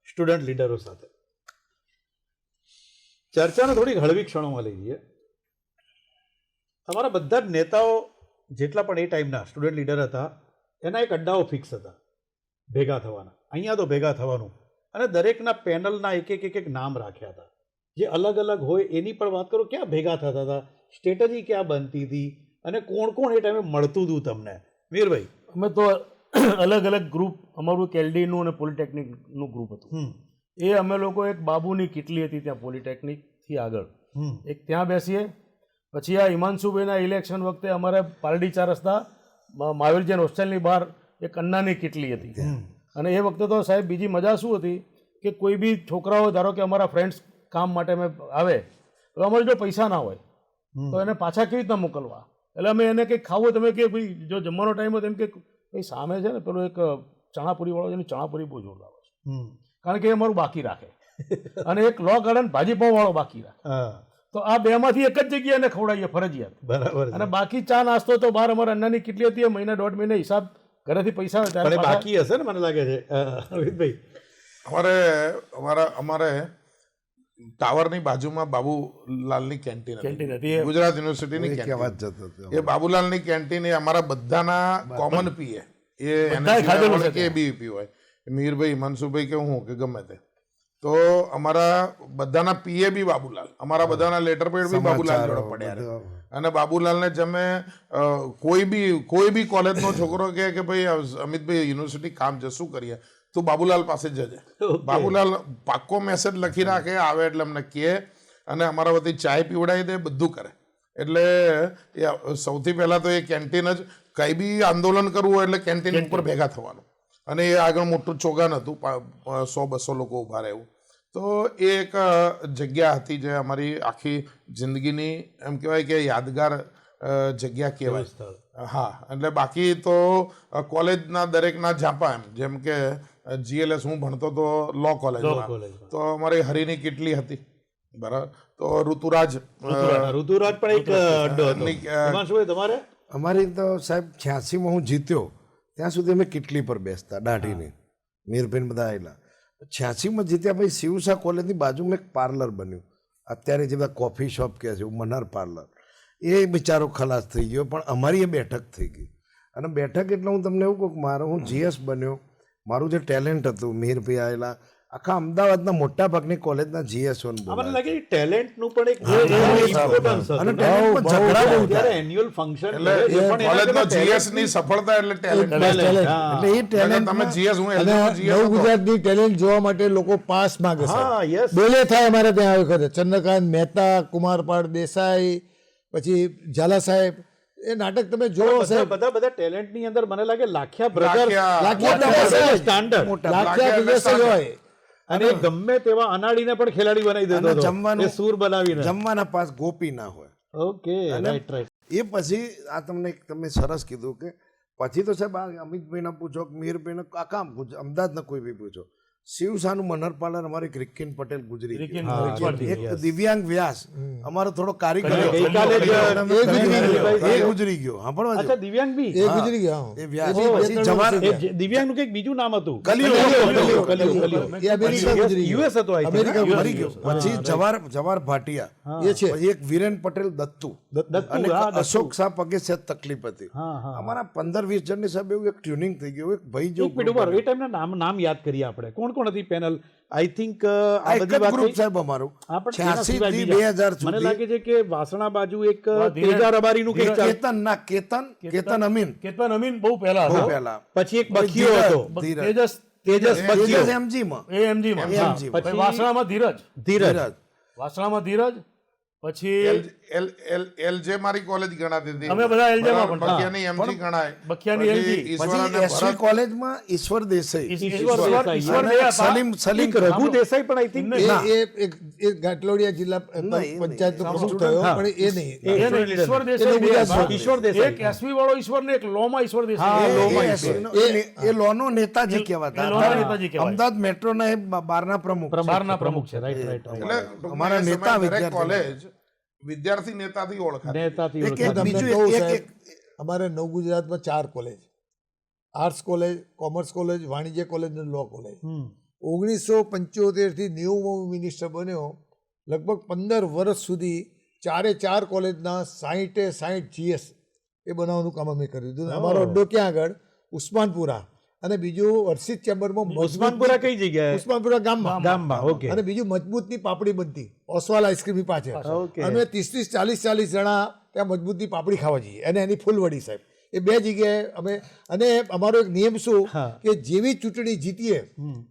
સ્ટુડન્ટ લીડરો સાથે. ચર્ચાને થોડીક હળવી ક્ષણોમાં લઈ જઈએ. તમારા બધા જ નેતાઓ જેટલા પણ એ ટાઈમના સ્ટુડન્ટ લીડર હતા એના એક અડ્ડાઓ ફિક્સ હતા ભેગા થવાના. અહીંયા તો ભેગા થવાનું, અને દરેકના પેનલના એક નામ રાખ્યા હતા. જે અલગ અલગ હોય એની પણ વાત કરો, ક્યાં ભેગા થતા હતા, સ્ટ્રેટેજી ક્યાં બનતી હતી, અને કોણ કોણ એ ટાઈમે મળતું હતું તમને? વીરભાઈ. અમે તો અલગ અલગ ગ્રુપ, અમારું કેલડીનું અને પોલિટેકનિકનું ગ્રુપ હતું. એ અમે લોકો એક બાબુની કિટલી હતી ત્યાં પોલિટેકનિકથી આગળ, એક ત્યાં બેસીએ. પછી આ હિમાંશુભાઈના ઇલેક્શન વખતે અમારે પાલડી 4 રસ્તા મહાવીર જૈન હોસ્ટેલની બહાર એક અન્નાની કિટલી હતી. અને એ વખતે તો સાહેબ બીજી મજા શું હતી કે કોઈ બી છોકરાઓ, ધારો કે અમારા ફ્રેન્ડ્સ કામ માટે અમે આવે તો અમારે જો પૈસા ના હોય તો એને પાછા કેવી રીતના મોકલવા. એટલે અમે એને કંઈક ખાવું, તમે કે ભાઈ જો જમવાનો ટાઈમ હોય તો એમ કે ભાઈ સામે છે ને પેલો એક ચણાપુરીવાળો છે, એની ચણાપુરી બહુ જોરદાર છે, કારણ કે એ અમારું બાકી રાખે. અને એક લો ગાર્ડન ભાજીપાઉંવાળો બાકી રાખે. તો આ બેમાંથી એક જ જગ્યાએ એને ખવડાવીએ ફરજિયાત. બરાબર. અને બાકી ચા નાસ્તો તો બહાર અમારે અન્નાની કેટલી હતી, મહિના 1.5 મહિને હિસાબ ઘરેથી પૈસા આવે ત્યારે બાકી હશે ને, મને લાગે છે. અમિતભાઈ. અમારે ટાવરની બાજુમાં બાબુલાલની કેન્ટીન હતી, ગુજરાત યુનિવર્સિટીની કેન્ટીન. એ બાબુલાલની કેન્ટીન એ અમારા બધાના કોમન પીએ, એ બીપી હોય, મીરભાઈ, મનસુભાઈ કે હું કે ગમે તે. તો અમારા બધાના પીએ બી બાબુલાલ, અમારા બધાના લેટર પેડ બી બાબુલાલ જોડે પડ્યા. અને બાબુલાલને જમે કોઈ બી કોલેજનો છોકરો કે ભાઈ અમિતભાઈ યુનિવર્સિટી કામ છે, શું કરીએ, તું બાબુલાલ પાસે જજે. બાબુલાલ પાક્કો મેસેજ લખી રાખે, આવે એટલે અમને કહે, અને અમારા વતી ચાય પીવડાવી દે, બધું કરે. એટલે એ સૌથી પહેલાં તો એ કેન્ટીન જ, કંઈ બી આંદોલન કરવું હોય એટલે કેન્ટીન ઉપર ભેગા થવાનું. અને એ આગળ મોટું ચોગાન હતું, 100-200 લોકો ઊભા રહેવું. તો એ એક જગ્યા હતી જે અમારી આખી જિંદગીની એમ કહેવાય કે યાદગાર જગ્યા કહેવાય. હા, એટલે બાકી તો કોલેજના દરેકના ઝાંપા, એમ જેમ કે GLS હું ભણતો તો લો કોલેજમાં, તો અમારી હરિની કિટલી હતી, બરાબર. તો ઋતુરાજ પણ એક અડ્ડો હતો. તમારે? અમારી તો સાહેબ 86માં હું જીત્યો ત્યાં સુધી અમે કિટલી પર બેસતા, દાઢીની, મીરભાઈ બધા આવેલા. 86માં જીત્યા પછી શિવસા કોલેજની બાજુમાં એક પાર્લર બન્યું, અત્યારે જે બધા કોફી શોપ કહે છે, મનહર પાર્લર. એ બિચારો ખલાસ થઈ ગયો, પણ અમારી એ બેઠક થઈ ગઈ. અને બેઠક એટલે હું તમને એવું કહું કે હું GS બન્યો, મારું જે ટેલેન્ટ હતું, મીરભાઈ આવેલા, આખા અમદાવાદના મોટા ભાગની કોલેજના GS1 મને બોલાવે લાગે ટેલેન્ટનું પણ એક ઇમ્પોર્ટન્સ અને talentમાં ઝઘડા બહુ થાય. એન્યુઅલ ફંક્શન એટલે કોલેજનો GS ની સફળતા એટલે ટેલેન્ટ એટલે એ talent તમે GS હું અને LG માં GS નવ ગુજરાતની ટેલેન્ટ જોવા માટે લોકો પાસ માંગે છે. હા યસ બેલે થાય અમારે ત્યાં આ વખતે ચંદ્રકાંત મહેતા, કુમારપાળ દેસાઈ, પછી ઝાલા સાહેબ, એ નાટક તમે જોવો સાહેબ. બધા ટેલેન્ટની અંદર મને લાગે લાખિયા બ્રધર્સ લાખિયા સ્ટાન્ડર્ડ લાખ્યા વિદેશી હોય. અને ગમે તેવા અનાડીને પણ ખેલાડી બનાવી દેતો અને હતો જમવાનું- એ સૂર બનાવીને જમવાના પાસ ગોપી ના હોય. ઓકે રાઈટ રાઈટ એ પછી આ તમે સરસ કીધું કે પછી તો સાહેબ આ અમિતભાઈને પૂછો કે મીરભાઈને આખા અમદાવાદના કોઈ બી પૂછો, શિવસાનું મનહર પાર્લર અમારે એક રિક્કીન પટેલ ગુજરી રિક્કીન ગયો. પટેલ, એક દિવ્યાંગ વ્યાસ અમારો થોડો કારીગર ગઈકાલે જ એ ગુજરી ગયો. સાંભળવા અચ્છા જો. દિવ્યાંગ બી એ ગુજરી ગયા. એ વ્યાસ એ બી પછી બે ત્રણ જવાહર વર્ષ દિવ્યાંગનું કંઈક બીજું નામ હતું કલિયુગ. એ અમેરિકા ગુજરી ગયા. યુએસ હતો I think. અમેરિકા મરી ગયો. પછી જવાહર ભાટિયા, એ છે. પછી એક વિરેન પટેલ દત્તુ દત્તુ, અને હા, દત્તુ. અશોક શાહ પગે સેજ તકલીફ હતી. હા, હા. અમારા 15-20 જણની સાહેબ એવું એક ટ્યુનિંગ થઈ ગયું. એક ભાઈ એક મિનિટ ઉભા રહો. એ ટાઈમના નામ યાદ કરીએ આપણે. કોણ કોણ હતી પેનલ? આઈ થિંક આ એક બધી જ વાત ગ્રુપ થઈ. સાહેબ અમારું હા, પણ એના 86 સિવાય થી બીજા. 2000 મને સુધી. લાગે છે કે વાસણા બાજુ એક ધીરજ- તેજા રબારીનું કંઈક ચાલ- કેતન અમીન કેતન અમીન બહુ પહેલા બહુ હતો. પહેલા. પછી એક બખીયો હતો ધીરજ. તેજસ તેજસ બખીયો તેજસ MG માં. AMG માં. હા, પછી પછી વાસણામાં ધીરજ, ધીરજ ધીરજ. વાસણામાં ધીરજ, પછી LJ મારી કોલેજ ગણાતી હતી. અમે બધા LJ માં પણ. બખિયાની MG ગણાય. બખિયાની પછી LG. ઈશ્વર અને પછી એસવી ભરત. કોલેજમાં ઈશ્વર દેસાઈ, ઈશ્વર દેસાઈ. ઈશ્વર અને દયા સલીમ એક રઘુ દેસાઈ પણ આઈ થિંક એ ગાંટલોડિયા જિલ્લા પંચાયતનો પ્રમુખ થયો, પણ એ નહીં. ઈશ્વર એનો દેસાઈ ગુજરાત બે. ઈશ્વર દેસાઈ. એક એસવી વાળો ઈશ્વર ને એક લોમાં ઈશ્વર હા, દેસાઈ. લોમાં એ ઈશ્વર. એસવીનો- એ લોનો નેતાજી કહેવાતા એ લોના હતા. નેતાજી કહેવાય. અમદાવાદ મેટ્રોના એ બારના પ્રમુખ. બહારના પ્રમુખ છે. રાઈટ રાઈટ એટલે ટૂંકમાં અમારા એ નેતા સમયે દરેક વિદ્યાર્થી. કોલેજ વિદ્યાર્થી નેતાથી ઓળખાતી. નેતાથી એક- ઓળખાતા. તમને બીજું કહું એક- સાહેબ, અમારે નવ ગુજરાતમાં 4 college: arts college, commerce college, વાણિજ્ય કોલેજ અને લો કોલેજ. 1975 થી 90 મિનિસ્ટર બન્યો, લગભગ 15 વર્ષ સુધી 4 કોલેજના 60 GS એ બનાવવાનું કામ અમે કર્યું હતું. અમારો અડ્ડો ક્યાં આગળ? ઉસ્માનપુરા. અને બીજું હર્ષિત ચેમ્બરમાં ઉસ્માનપુરા કઈ જગ્યાએ? ઉસ્માનપુરા ગામમાં. ગામમાં ઓકે અને બીજું મજબૂતની પાપડી બનતી ઓસવાલ આઈસ્ક્રીમની પાછળ. ઓકે. અમે 30-40 જણા ત્યાં મજબૂતની પાપડી ખાવા જઈએ, અને એની ફૂલવડી સાહેબ. એ 2 જગ્યાએ અમે. અને અમારો એક નિયમ શું કે જેવી ચૂંટણી જીતીએ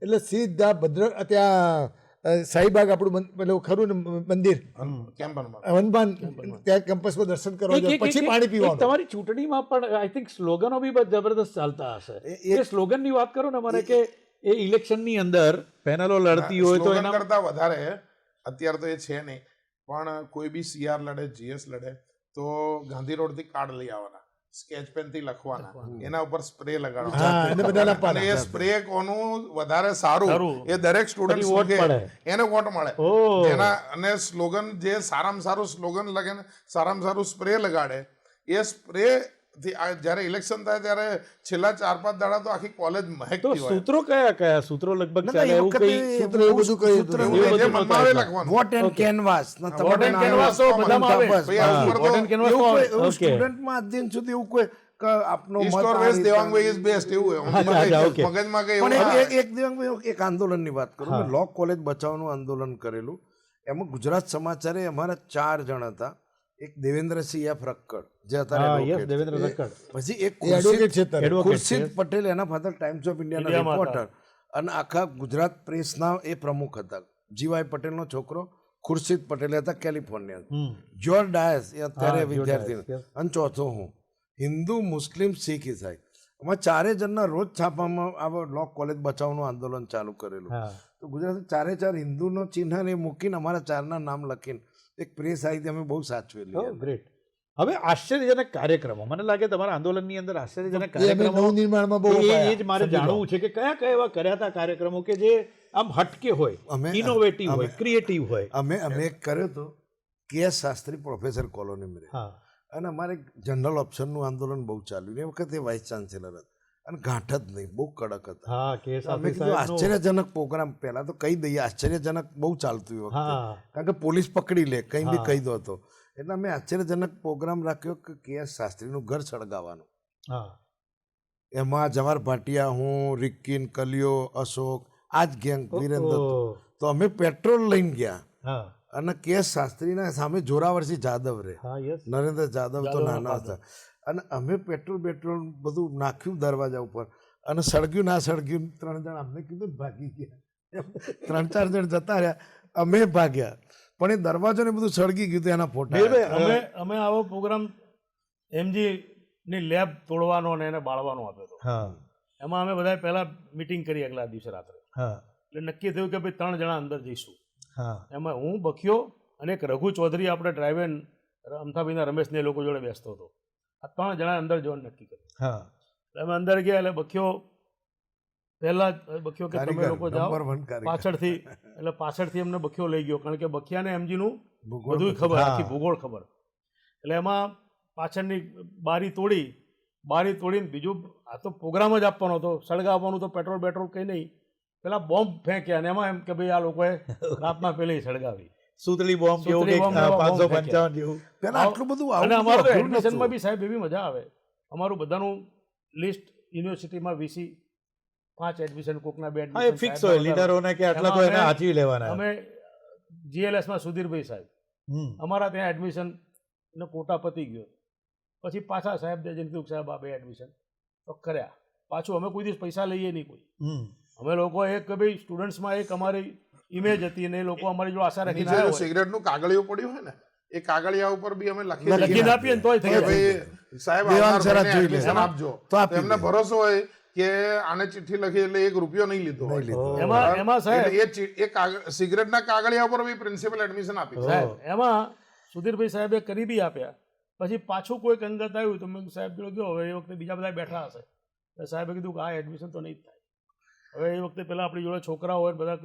એટલે સીધા ભદ્ર ત્યાં શાહીબાગ આપણું પેલું ખરું ને મંદિર કેમ્પનમાં. વનપાન, ત્યાં કેમ્પસમાં દર્શન કરવા જાય, પછી પાણી પીવાનું. તમારી ચૂંટણીમાં પણ આઈ થિંક સ્લોગનો બી જબરદસ્ત ચાલતા હશે. એ સ્લોગનની વાત કરો ને મને, કે એ ઇલેક્શનની અંદર પેનલો લડતી હોય તો સ્લોગન એના કરતા વધારે અત્યારે તો એ છે નહીં, પણ કોઈ બી CR લડે, GS લડે તો ગાંધી રોડ થી કાર્ડ લઈ આવવાના, સ્કેચ પેન થી લખવાના, એના ઉપર સ્પ્રે હા, લગાડવાના, એને બધાને અને આપવાના. એ સ્પ્રે કોનું વધારે સારું એ દરેક સ્ટુડન્ટ પછી વોટ પડે. એને વોટ મળે. ઓહ. જેના અને સ્લોગન જે સારામાં સારું સ્લોગન લગે ને સારામાં સારું સ્પ્રે લગાડે, એ સ્પ્રે થી જ્યારે ઇલેક્શન થાય ત્યારે છેલ્લા 4-5 દાડા તો આખી કોલેજ તો મહેકતી હોય. સૂત્રો કયા સૂત્રો લગભગ ના, ચાલે એ એવું વખતે કઈ? સૂત્ર એવું બધું કહ્યું હતું. એવું નહીં, જે મનમાં આવે લખવાનું. વોટ એન્ડ કેનવાસ. વોટ એન્ડ કેનવાસ તો બધામાં આવે. ભાઈ આ ઉપર તો વોટ એન્ડ કેનવાસ તો આવે. Okay. સ્ટુડન્ટમાં આજ દિન સુધી એવું કોઈ કે આપનો East મત or આ West, રીતે- દેવાંગ ભાઈ is best એવું હોય. અચ્છા, okay. મગજમાં કઈ પણ એવું ના એક દિવ્યાંગ એક આંદોલનની વાત કરું. મેં લો કોલેજ બચાવવાનું આંદોલન કરેલું. એમાં ગુજરાત સમાચારે અમારા 4 જણ હતા. એક દેવેન્દ્રસિંહ F. રક્કડ, જે હા અત્યારે યસ advocate. દેવેન્દ્ર રક્કડ. પછી એક એ એડવોકેટ છે અત્યારે. ખુરશીદ પટેલ, એના ફાધર ટાઈમ્સ ઓફ ઇન્ડિયાના ઇન્ડિયામાં રિપોર્ટર, અને આખા ગુજરાત પ્રેસના એ પ્રમુખ હતા. GY પટેલનો છોકરો ખુરશીદ પટેલ હતા, કેલિફોર્નિયા. જ્યોર્જ ડાયસ, એ અત્યારે વિદ્યાર્થી. yes. અને ચોથો હું. હિન્દુ, મુસ્લિમ, શીખ, ઈસાઈ. અમે 4 જણના રોજ છાપામાં આ લો કોલેજ બચાવવાનું આંદોલન ચાલુ કરેલું. હા. તો ગુજરાત 4 હિન્દુનો ચિહ્ન ને મૂકીને અમારા 4ના નામ લખીને એક પ્રેસ આવી હતી, અમે બહુ સાચવેલી. ગ્રેટ. હવે આશ્ચર્યજનક કાર્યક્રમો, મને લાગે તમારા આંદોલનની અંદર આશ્ચર્યજનક એ અમે કાર્યક્રમો નવનિર્માણમાં બહુ એ અપાયા. જ મારે જાણવું છે કે કયા કયા એવા કર્યા હતા કાર્યક્રમો કે જે આમ હટકે હોય, અમે- ઇનોવેટિવ હોય, ક્રિએટિવ હોય. અમે એક કર્યો હતો KS શાસ્ત્રી પ્રોફેસર કોલોની મેરે. હા અને અમારે જનરલ ઓપ્શનનું આંદોલન બહુ ચાલ્યું. એ વખતે વાઇસ ચાન્સેલર હતા, અને ગાંઠ જ નહીં, બહુ કડક હતા. હા કે અમે કીધું આશ્ચર્યજનક પ્રોગ્રામ, પહેલા તો કહી દઈએ, આશ્ચર્યજનક બહુ ચાલતું એ વખતે, હા કારણ કે પોલીસ પકડી લે, કંઈ બી કહી દો તો. એટલે અમે આશ્ચર્યજનક પ્રોગ્રામ રાખ્યો કે KS શાસ્ત્રીનું ઘર સળગાવવાનું. હા એમાં જવાહર ભાટિયા, હું, રિક્કીન, કલિયો, અશોક, આ જ ગેંગ વિરેન્દ્ર દત્ત. તો અમે પેટ્રોલ લઈને ગયા હા અને કેસ શાસ્ત્રીના સામે જોરાવરસિંહ જાદવ રે, હા યસ નરેન્દ્ર જાદવ તો નાના હતા, અને અમે પેટ્રોલ બધું નાખ્યું દરવાજા ઉપર, અને સળગ્યું ના સળગ્યું 3 જણ અમને કીધું ને ભાગી ગયા. 3-4 જણ જતા રહ્યા, અમે ભાગ્યા, પણ એ દરવાજો ને બધું સળગી ગયું હતું, એના ફોટા. અમે આવો પ્રોગ્રામ એમજી ની લેબ તોડવાનો અને એને બાળવાનો આપ્યો હતો. હા એમાં અમે બધા પહેલા મીટિંગ કરી આગલા દિવસે રાત્રે, હા એટલે નક્કી થયું કે ભાઈ 3 જણા અંદર જઈશું. હા એમાં હું, બખ્યો અને એક રઘુ ચૌધરી, આપણે ડ્રાઈવર અમથાભાઈના રમેશને એ લોકો જોડે બેસતો હતો. આ 3 જણા અંદર જવાનું નક્કી કર્યું. હા એટલે અમે અંદર ગયા, એટલે બખ્યો પહેલા બખ્યો કે તમે લોકો જાઓ નંબર 1 કારીગર. પાછળથી, એટલે પાછળથી એમને બખ્યો લઈ ગયો, કારણ કે બખિયાને એમજીનું બધું ખબર, આખી ભૂગોળ ખબર. એટલે એમાં પાછળની બારી તોડીને બીજું, આ તો પ્રોગ્રામ જ આપવાનો હતો, સળગાવવાનું તો પેટ્રોલ કંઈ નહીં, પેલા બોમ્બ ફેંક્યા, અને એમાં એમ કે ભાઈ આ લોકોએ રાતના પહેલી સળગાવી. સુતળી બોમ્બ જેવું સુતળી કંઈક, બોમ્બ, 555 જેવું. પેલા આટલું બધું અને આવું અમારું અઘરું એડમિશનમાં નહોતું. બી સાહેબ એવી મજા આવે, અમારું બધાનું લિસ્ટ યુનિવર્સિટીમાં વીસી 5 એડમિશન, કોકના 2 હા એ ફિક્સ હોય લીડરોને કે આટલા તો એને હાચવી લેવાના. અમે જીએલએસમાં સુધીરભાઈ સાહેબ, હમ. અમારા ત્યાં એડમિશન નો કોટા પતી ગયો, પછી પાછા સાહેબ જઈને કીધું સાહેબ આ 2 એડમિશન તો કર્યા. પાછું અમે કોઈ દિવસ પૈસા લઈએ નહીં કોઈ. હમ. અમે લોકો એક કે ભાઈ સ્ટુડન્ટ્સમાં એક અમારી ઇમેજ હતી, અને એ લોકો અમારી જો આશા રાખીને નીચે જો આવ્યા હોય, સિગરેટનું કાગળિયું પડ્યું હોય ને, એ કાગળિયા ઉપર બી અમે લખીને લખી આપીએ ને તોય થઈ કે જાય. ભાઈ સાહેબ દેવાંગ આવનાર સર મહિને જોઈ લે. admission આપજો. તો આપી તો એમને દે. ભરોસો હોય કે આને ચિઠ્ઠી લખી એટલે 1 રૂપિયો નહીં લીધો હોય. લીધો. એમાં સાહેબ, એટલે એ સિગરેટના કાગળિયા ઉપર બી પ્રિન્સિપલ એડમિશન આપી દીધું. સાહેબ એમાં સુધીરભાઈ સાહેબે કરી બી આપ્યા. પછી પાછું કોઈક અંગત આવ્યું તો મેં કીધું, સાહેબ જોડે ગયો, હવે એ વખતે બીજા બધા બેઠા હશે, એટલે સાહેબે કીધું કે આ એડમિશન તો નહીં જ થાય. હવે એ વખતે પેલા આપણી જોડે છોકરા હોય બધા,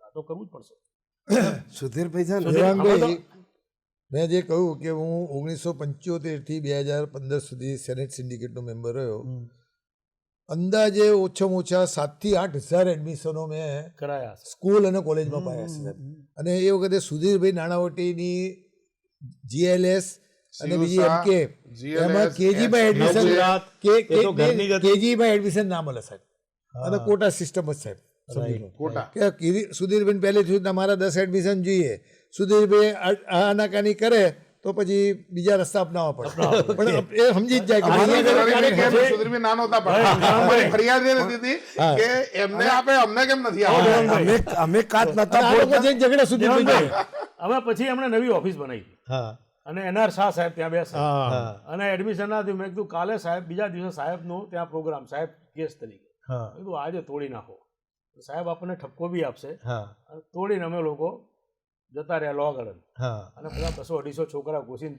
આ તો કરવું જ પડશે. સુધીરભાઈ છે ને, દેવાંગભાઈ, મેં જે કહ્યું કે હું 1975 થી 2015 સુધી સેનેટ સિન્ડિકેટનો મેમ્બર રહ્યો. અંદાજે ઓછામાં ઓછા 7,000 થી 8,000 એડમિશનો મેં કરાયા હશે. સ્કૂલ અને કોલેજમાં પાયા છે સાહેબ. અને એ વખતે સુધીરભાઈ નાણાવટીની જીએલએસ અને બીજી CUSA, એમકે, એમાં કેજીમાં એડમિશન, નવગુજરાત, એ તો ઘરની જ હતી. કેજીમાં એડમિશન ના મળે સાહેબ, અને કોટા સિસ્ટમ જ સાહેબ. સમજી લો ખોટા. કે સુધીરભાઈ પહેલેથી જ મારા 10 એડમિશન જોઈએ, સુધીરભાઈ આનાકાની કરે તો પછી બીજા રસ્તા અપનાવવા પડે. પણ એ સમજી જ જાય કે અમારી અહીંયા જરૂરી આગળ કેમ સુધીરભાઈ નાનો હતા પણ અમારી ફરિયાદ એ નથી હતી કે એમને આપે અમને કેમ નથી આપતા. અમે કાચ નતા આ લોકો જઈને ઝઘડા સુધીરભાઈ હવે પછી એમણે નવી ઓફિસ બનાવી હા અને એનઆર શાહ સાહેબ ત્યાં બેસે, હા અને એડમિશન ના થયું. મેં કીધું કાલે સાહેબ, બીજા દિવસે સાહેબનું ત્યાં પ્રોગ્રામ, સાહેબ ગેસ્ટ તરીકે. હા મેં કીધું આજે તોડી નાખો, સાહેબ આપણને ઠપકો બી આપશે. હા અને તોડીને અમે લોકો જતા રહ્યા લો ગાર્ડન, હા અને બધા 200-250 છોકરા ઘૂસીને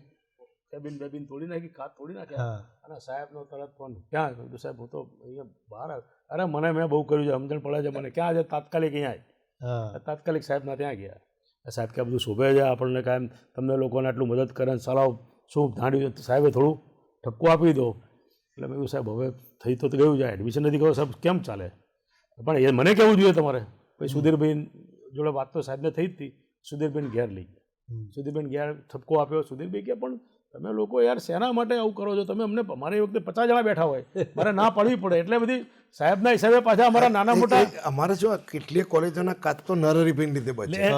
કેબિન તોડી નાખી, કાચ તોડી નાખ્યા. હા અને સાહેબનો તરત ફોન, ક્યાં? મેં કીધું સાહેબ હું તો અહીંયા બહાર આવ્યો. અરે મને મેં બહુ કર્યું છે, સમજણ પડે છે મને, ક્યાં આજે તાત્કાલિક અહીંયા હા તાત્કાલિક સાહેબના ત્યાં ગયા. સાહેબ કે બધું શોભે છે આપણને, કાયમ તમને લોકોને આટલું મદદ કરે ને સલાહ શું ધાંડ્યું. સાહેબે થોડું ઠપકો આપી દો. એટલે મેં કહ્યું સાહેબ હવે થઈ તો ગયું છે, એડમિશન નથી ગયો સાહેબ, કેમ ચાલે? પણ એ મને કહેવું જોઈએ તમારે. પછી સુધીરભાઈ જોડે વાત તો સાહેબને થઈ જ હતી. સુધીરભાઈને ઘેર લઈ ગયા, સુધીરભાઈને ઘેર ઠપકો આપ્યો. સુધીરભાઈ કે પણ તમે લોકો યાર શેના માટે આવું કરો છો? તમે અમને, અમારે એ વખતે 50 જણા બેઠા હોય, મારે ના પાડવી પડે. એટલે બધી સાહેબના હિસાબે પાછા અમારા નાના મોટા, અમારે જો કેટલીય કોલેજોના કાચ તો નરરીભાઈ લીધે બચે.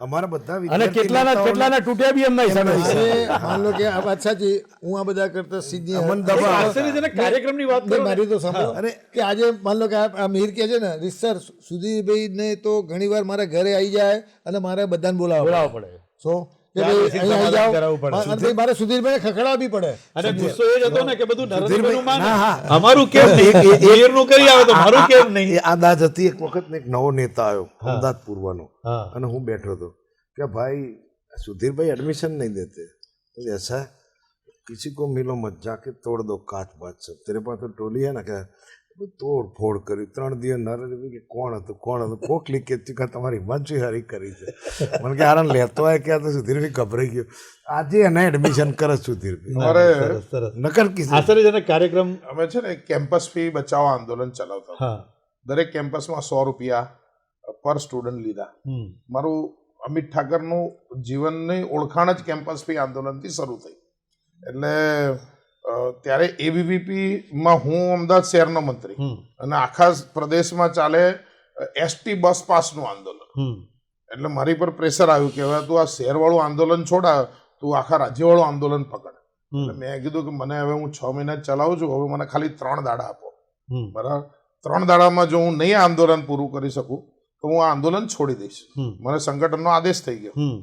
અમારા બધા અને વિદ્યાર્થી કેટલાના તૂટ્યા બી એમના હિસાબે. અરે માન લો કે આ વાત સાચી, હું આ બધા કરતા સીધી આશ્ચર્યજનક કાર્યક્રમની વાત કરો ને. મારી તો સાંભળો. અરે કે આજે માન લો કે આ મીર કે છે ને રીસર, સુધીરભાઈને તો ઘણીવાર મારા ઘરે આવી જાય અને મારે બધાને બોલાવવા પડે. સો કે ભાઈ અહીંયા આવી જાઓ, અને પછી મારે સુધીરભાઈને ખખડાવવા બી પડે. અને ગુસ્સો એ જ હતો ને કે બધું નરેન્દ્રભાઈનું માને. ના, હા. અમારું કેમ નહીં? મેયરનું કરી આવે તો મારું કેમ નહીં? એ આ દાજ હતી. એક વખત ને એક નવો નેતા આવ્યો અમદાવાદ પૂર્વનો, હા અને હું બેઠો હતો કે ભાઈ सुधीर एडमिशन नहीं देते, तो ऐसा किसी को मिलो मत, जाके तोड़ दो काच बात सब, तेरे पास तो टोली है ना, क्या तोड़ फोड़ करी 3 दिवस नरेन्द्र के कोण હતું કોક લીક ચૂકા તમારી હિમાંશુ હારી કરી છે. મને કે આરણ લેતો હોય ક્યાં, તો સુધીરભાઈ ગભરાઈ ગયો. આજે એને એડમિશન કરે સુધીરભાઈ. અરે નકર કિસ્સા આશ્ચર્યજનક કાર્યક્રમ. અમે છે ને કેમ્પસ ફી બચાવો આંદોલન ચલાવતા હતા. દરેક કેમ્પસમાં 100 રૂપિયા પર સ્ટુડન્ટ લીધા. મારું અમિત ઠાકરનું જીવનની ઓળખાણ જ કેમ્પસ ફી આંદોલનથી શરૂ થઈ. એટલે ત્યારે એબીવીપીમાં હું અમદાવાદ શહેરનો મંત્રી, અને આખા પ્રદેશમાં ચાલે એસટી બસ પાસનું આંદોલન. હમ એટલે મારી પર પ્રેશર આવ્યું કે હવે તું આ શહેરવાળું આંદોલન છોડા, તું આખા રાજ્યવાળું આંદોલન પકડ. એટલે મેં કીધું કે મને હવે હું 6 મહિના જ ચલાવું છું, હવે મને ખાલી 3 દાડા આપો. હમ બરાબર, 3 દાડામાં જો હું નહીં આંદોલન પૂરું કરી શકું તો હું આ આંદોલન છોડી દઈશ. મને સંગઠનનો આદેશ થઈ ગયો. હમ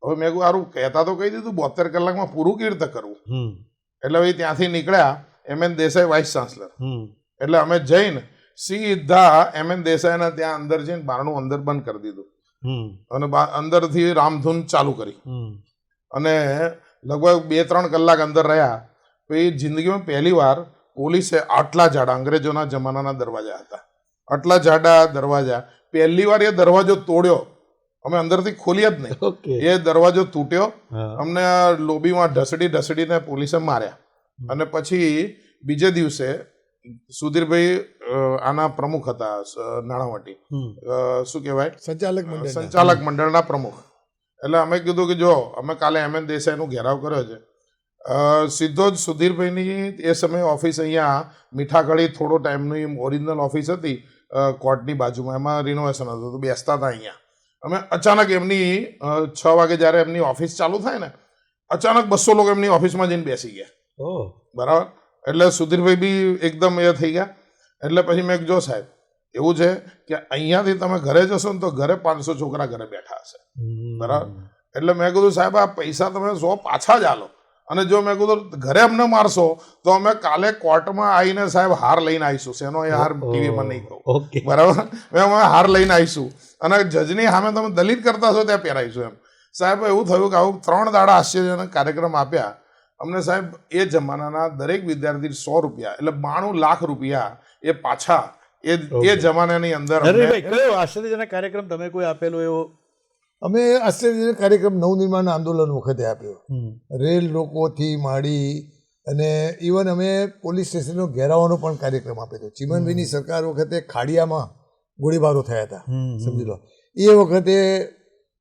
હવે મેં કહ્યું સારું, કહેતા તો કહી દીધું, 72 કલાકમાં પૂરું કેવી રીતે કરવું. હમ એટલે ભાઈ ત્યાંથી નીકળ્યા MN દેસાઈ વાઇસ ચાન્સલર. હમ એટલે અમે જઈને સીધા MN દેસાઈના ત્યાં અંદર જઈને બારણું અંદર બંધ કરી દીધું હમ અને અંદરથી રામધૂન ચાલુ કરી હમ અને લગભગ 2-3 કલાક અંદર રહ્યા. પછી જિંદગીમાં પહેલી વાર પોલીસે આટલા જાડા, અંગ્રેજોના જમાનાના દરવાજા હતા, આટલા જાડા દરવાજા, પહેલી વાર એ દરવાજો તોડ્યો. અમે અંદરથી ખોલ્યા જ નહીં, ઓકે એ દરવાજો તૂટ્યો. હા અમને લોબીમાં ઢસડીને પોલીસે માર્યા. અને પછી બીજે દિવસે સુધીરભાઈ આના પ્રમુખ હતા, નાણાવટી, હમ શું કહેવાય, સંચાલક મંડળ સંચાલક મંડળના પ્રમુખ. એટલે અમે કીધું કે જો અમે કાલે MN દેસાઈનો ઘેરાવ કર્યો છે, સીધો જ સુધીરભાઈની એ સમયે ઓફિસ અહીંયા મીઠાગળી થોડો ટાઈમની ઓરિજિનલ ઓફિસ હતી કોર્ટની બાજુમાં, એમાં રિનોવેશન હતું તો બેસતા હતા અહીંયા. અમે અચાનક એમની 6 વાગે જ્યારે એમની ઓફિસ ચાલુ થાય ને, અચાનક 200 લોકો એમની ઓફિસમાં જઈને બેસી ગયા. ઓહ બરાબર, એટલે સુધીરભાઈ બી એકદમ એ થઈ ગયા. એટલે પછી મેં જો સાહેબ એવું છે કે અહીંયાથી તમે ઘરે જશો ને તો ઘરે 500 છોકરા ઘરે બેઠા હશે. બરાબર, એટલે મેં કીધું સાહેબ આ પૈસા તમે 100 પાછા જ આલો, અને જો મેં કીધું ઘરે અમને મારશો તો અમે કાલે કોર્ટમાં આવીને સાહેબ હાર લઈને આવીશું. શેનો એ હાર ટીવીમાં નહીં કહું. ઓકે બરાબર, અમે હાર લઈને આવીશું અને જજની સામે તમે દલિત કરતા છો ત્યાં પહેરાઈશું એમ. સાહેબ એવું થયું કે આવું 3 દાડા આશ્ચર્યજનક કાર્યક્રમ આપ્યા અમને સાહેબ. એ જમાનાના દરેક વિદ્યાર્થી 100 રૂપિયા એટલે 92 લાખ રૂપિયા એ પાછા એ જમાનાની અંદર અમને નરેશભાઈ, કયો આશ્ચર્યજનક કાર્યક્રમ તમે કોઈ આપેલો એવો? અમે આશ્ચર્યજનક કાર્યક્રમ નવનિર્માણ આંદોલન વખતે આપ્યો. રેલ રોકોથી માંડી અને ઇવન અમે પોલીસ સ્ટેશનનો ઘેરાવાનો પણ કાર્યક્રમ આપ્યો હતો. ચીમનભાઈની સરકાર વખતે ખાડિયામાં ગોળીબારો થયા હતા, સમજી લો. એ વખતે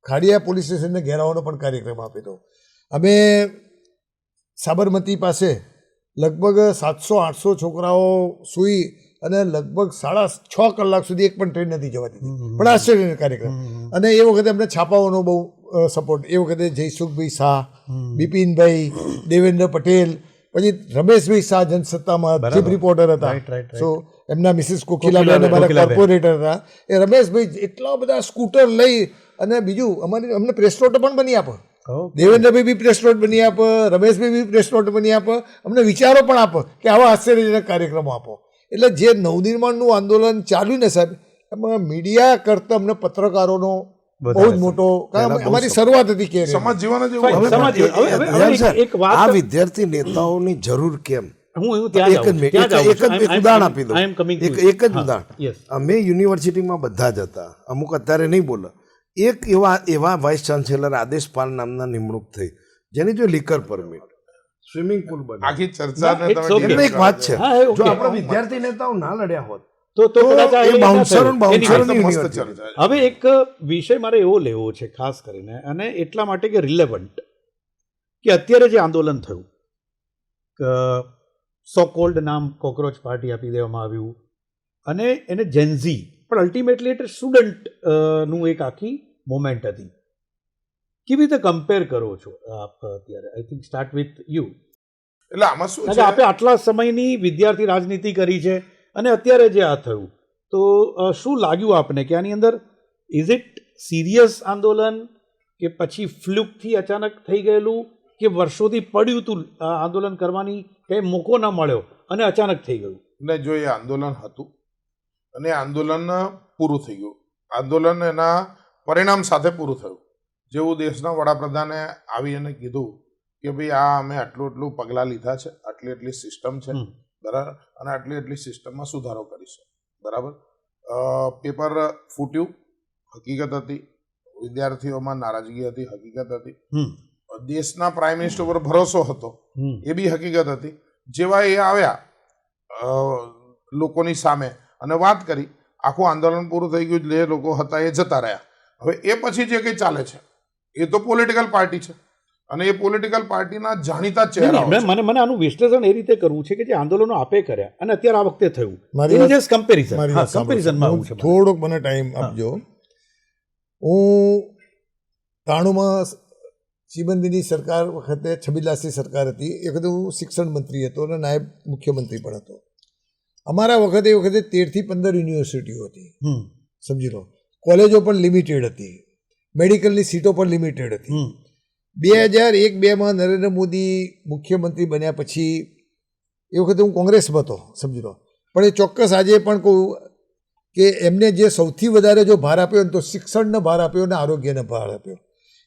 ખાડિયા પોલીસ સ્ટેશનને ઘેરાવાનો પણ કાર્યક્રમ આપ્યો હતો. અમે સાબરમતી પાસે લગભગ 700-800 છોકરાઓ સૂઈ અને લગભગ 6.5 કલાક સુધી એક પણ ટ્રેન નથી જવા દીધી, પણ આશ્ચર્યજનક કાર્યક્રમ. અને એ વખતે અમને છાપાઓનો બહુ સપોર્ટ. એ વખતે જયસુખભાઈ શાહ, બિપિનભાઈ, દેવેન્દ્ર પટેલ, પછી રમેશભાઈ શાહ જનસત્તામાં ચીફ રિપોર્ટર હતા. સો એમના મિસિસ કોકિલાબેન અમારા કોર્પોરેટર હતા. એ રમેશભાઈ એટલા બધા સ્કૂટર લઈ, અને બીજું અમને પ્રેસ નોટ પણ બની આપો. દેવેન્દ્રભાઈ બી પ્રેસ નોટ બની આપો, રમેશભાઈ બી પ્રેસ નોટ બની આપો, અમને વિચારો પણ આપો કે આવા આશ્ચર્યજનક કાર્યક્રમો આપો. એટલે જે નવનિર્માણનું આંદોલન ચાલ્યું ને સાહેબ, એમાં મીડિયા કરતાં અમને પત્રકારોનો બહુ જ મોટો, કારણ અમારી શરૂઆત હતી કે સમાજ જીવન જ એવું હવે એક વાત આ વિદ્યાર્થી નેતાઓની જરૂર કેમ? હું ત્યાં એક જ મિનિટ, એક ઉદાહરણ આપી દઉં. એક જ ઉદાહરણ. Yes. અમે યુનિવર્સિટીમાં બધા જ હતા, અમુક અત્યારે નહીં બોલે. એક એવા વાઇસ ચાન્સેલર આદેશપાલ નામના નિમણૂક થઈ, જેની જો લીકર પરમિટ, સ્વિમિંગ પુલ બને. આખી ચર્ચાને it's તમે okay. એટલે એક વાત છે, હા, okay. જો આપણા વિદ્યાર્થી નેતાઓ ના લડ્યા હોત તો કદાચ આ એ એ ના બાઉન્સરો થયું. બાઉન્સરો Anyway, મસ્ત યુનિવર્સિટી. ચર્ચા છે. હવે એક વિષય મારે એવો લેવો છે ખાસ કરીને, અને એટલા માટે કે રિલેવન્ટ, કે અત્યારે જે આંદોલન થયું, સો કોલ્ડ નામ કોકરોચ પાર્ટી આપી દેવામાં આવ્યું, અને એને જેન્ઝી, પણ અલ્ટિમેટલી એટલે સ્ટુડન્ટ નું એક આખી મોમેન્ટ હતી. કેવી રીતે કમ્પેર કરો છો આપ અત્યારે? I think start with you. એટલે આમાં શું કારણ છે, કે આપણે આટલા સમયની વિદ્યાર્થી રાજનીતિ કરી છે, અને અત્યારે જે આ થયું, તો શું લાગ્યું આપને કે આની અંદર ઇઝ ઇટ સિરિયસ આંદોલન, કે પછી ફ્લુકથી અચાનક થઈ ગયેલું, કે વર્ષોથી પડ્યું હતું આ આંદોલન કરવાની, કંઈ મોકો ન મળ્યો અને અચાનક થઈ ગયું? ને જો એ આંદોલન હતું અને આંદોલન પૂરું થઈ ગયું, આંદોલન એના પરિણામ સાથે પૂરું થયું. જેવું દેશના વડાપ્રધાને આવી અને કીધું કે ભાઈ આ અમે આટલું પગલાં લીધા છે, આટલી સિસ્ટમ છે, બરાબર, અને આટલી સિસ્ટમમાં સુધારો કરીશું, બરાબર. પેપર ફૂટ્યું, હકીકત હતી. વિદ્યાર્થીઓમાં નારાજગી હતી, હકીકત હતી. દેશના પ્રાઇમ મિનિસ્ટર પર ભરોસો હતો, એ બી હકીકત હતી. જેવા એ આવ્યા લોકોની સામે અને વાત કરી, આખું આંદોલન પૂરું થઈ ગયું, જે લોકો હતા એ જતા રહ્યા. હવે એ પછી જે કંઈ ચાલે છે એ તો પોલિટિકલ પાર્ટી છે. અને એ પોલિટિકલ પાર્ટીના જાણીતા નહીં, ચહેરાઓ નહીં, છે. મને આનું વિશ્લેષણ એ રીતે કરવું છે કે જે આંદોલનો આપે કર્યા અને અત્યારે આ વખતે થયું મારી એની વાત- just comparison. મારી હા, વાત સાંભળો. comparisonમાં આવું છે. થોડોક મને ટાઈમ આપજો. હું 93માં ચીબંદીની સરકાર વખતે છબીલાસની સરકાર હતી એ વખતે હું શિક્ષણ મંત્રી હતો અને નાયબ મુખ્યમંત્રી પણ હતો. અમારા વખતે એ વખતે 13 થી 15 યુનિવર્સિટીઓ હતી, હમ, સમજી લો. કોલેજો પણ લિમિટેડ હતી, મેડિકલની સીટો પણ લિમિટેડ હતી. હમ. 2001-2માં નરેન્દ્ર મોદી મુખ્યમંત્રી બન્યા પછી એ વખતે હું કોંગ્રેસમાં હતો, સમજી લો. પણ એ ચોક્કસ આજે પણ કહું કે એમને જે સૌથી વધારે જો ભાર આપ્યો ને તો શિક્ષણને ભાર આપ્યો ને આરોગ્યને ભાર આપ્યો.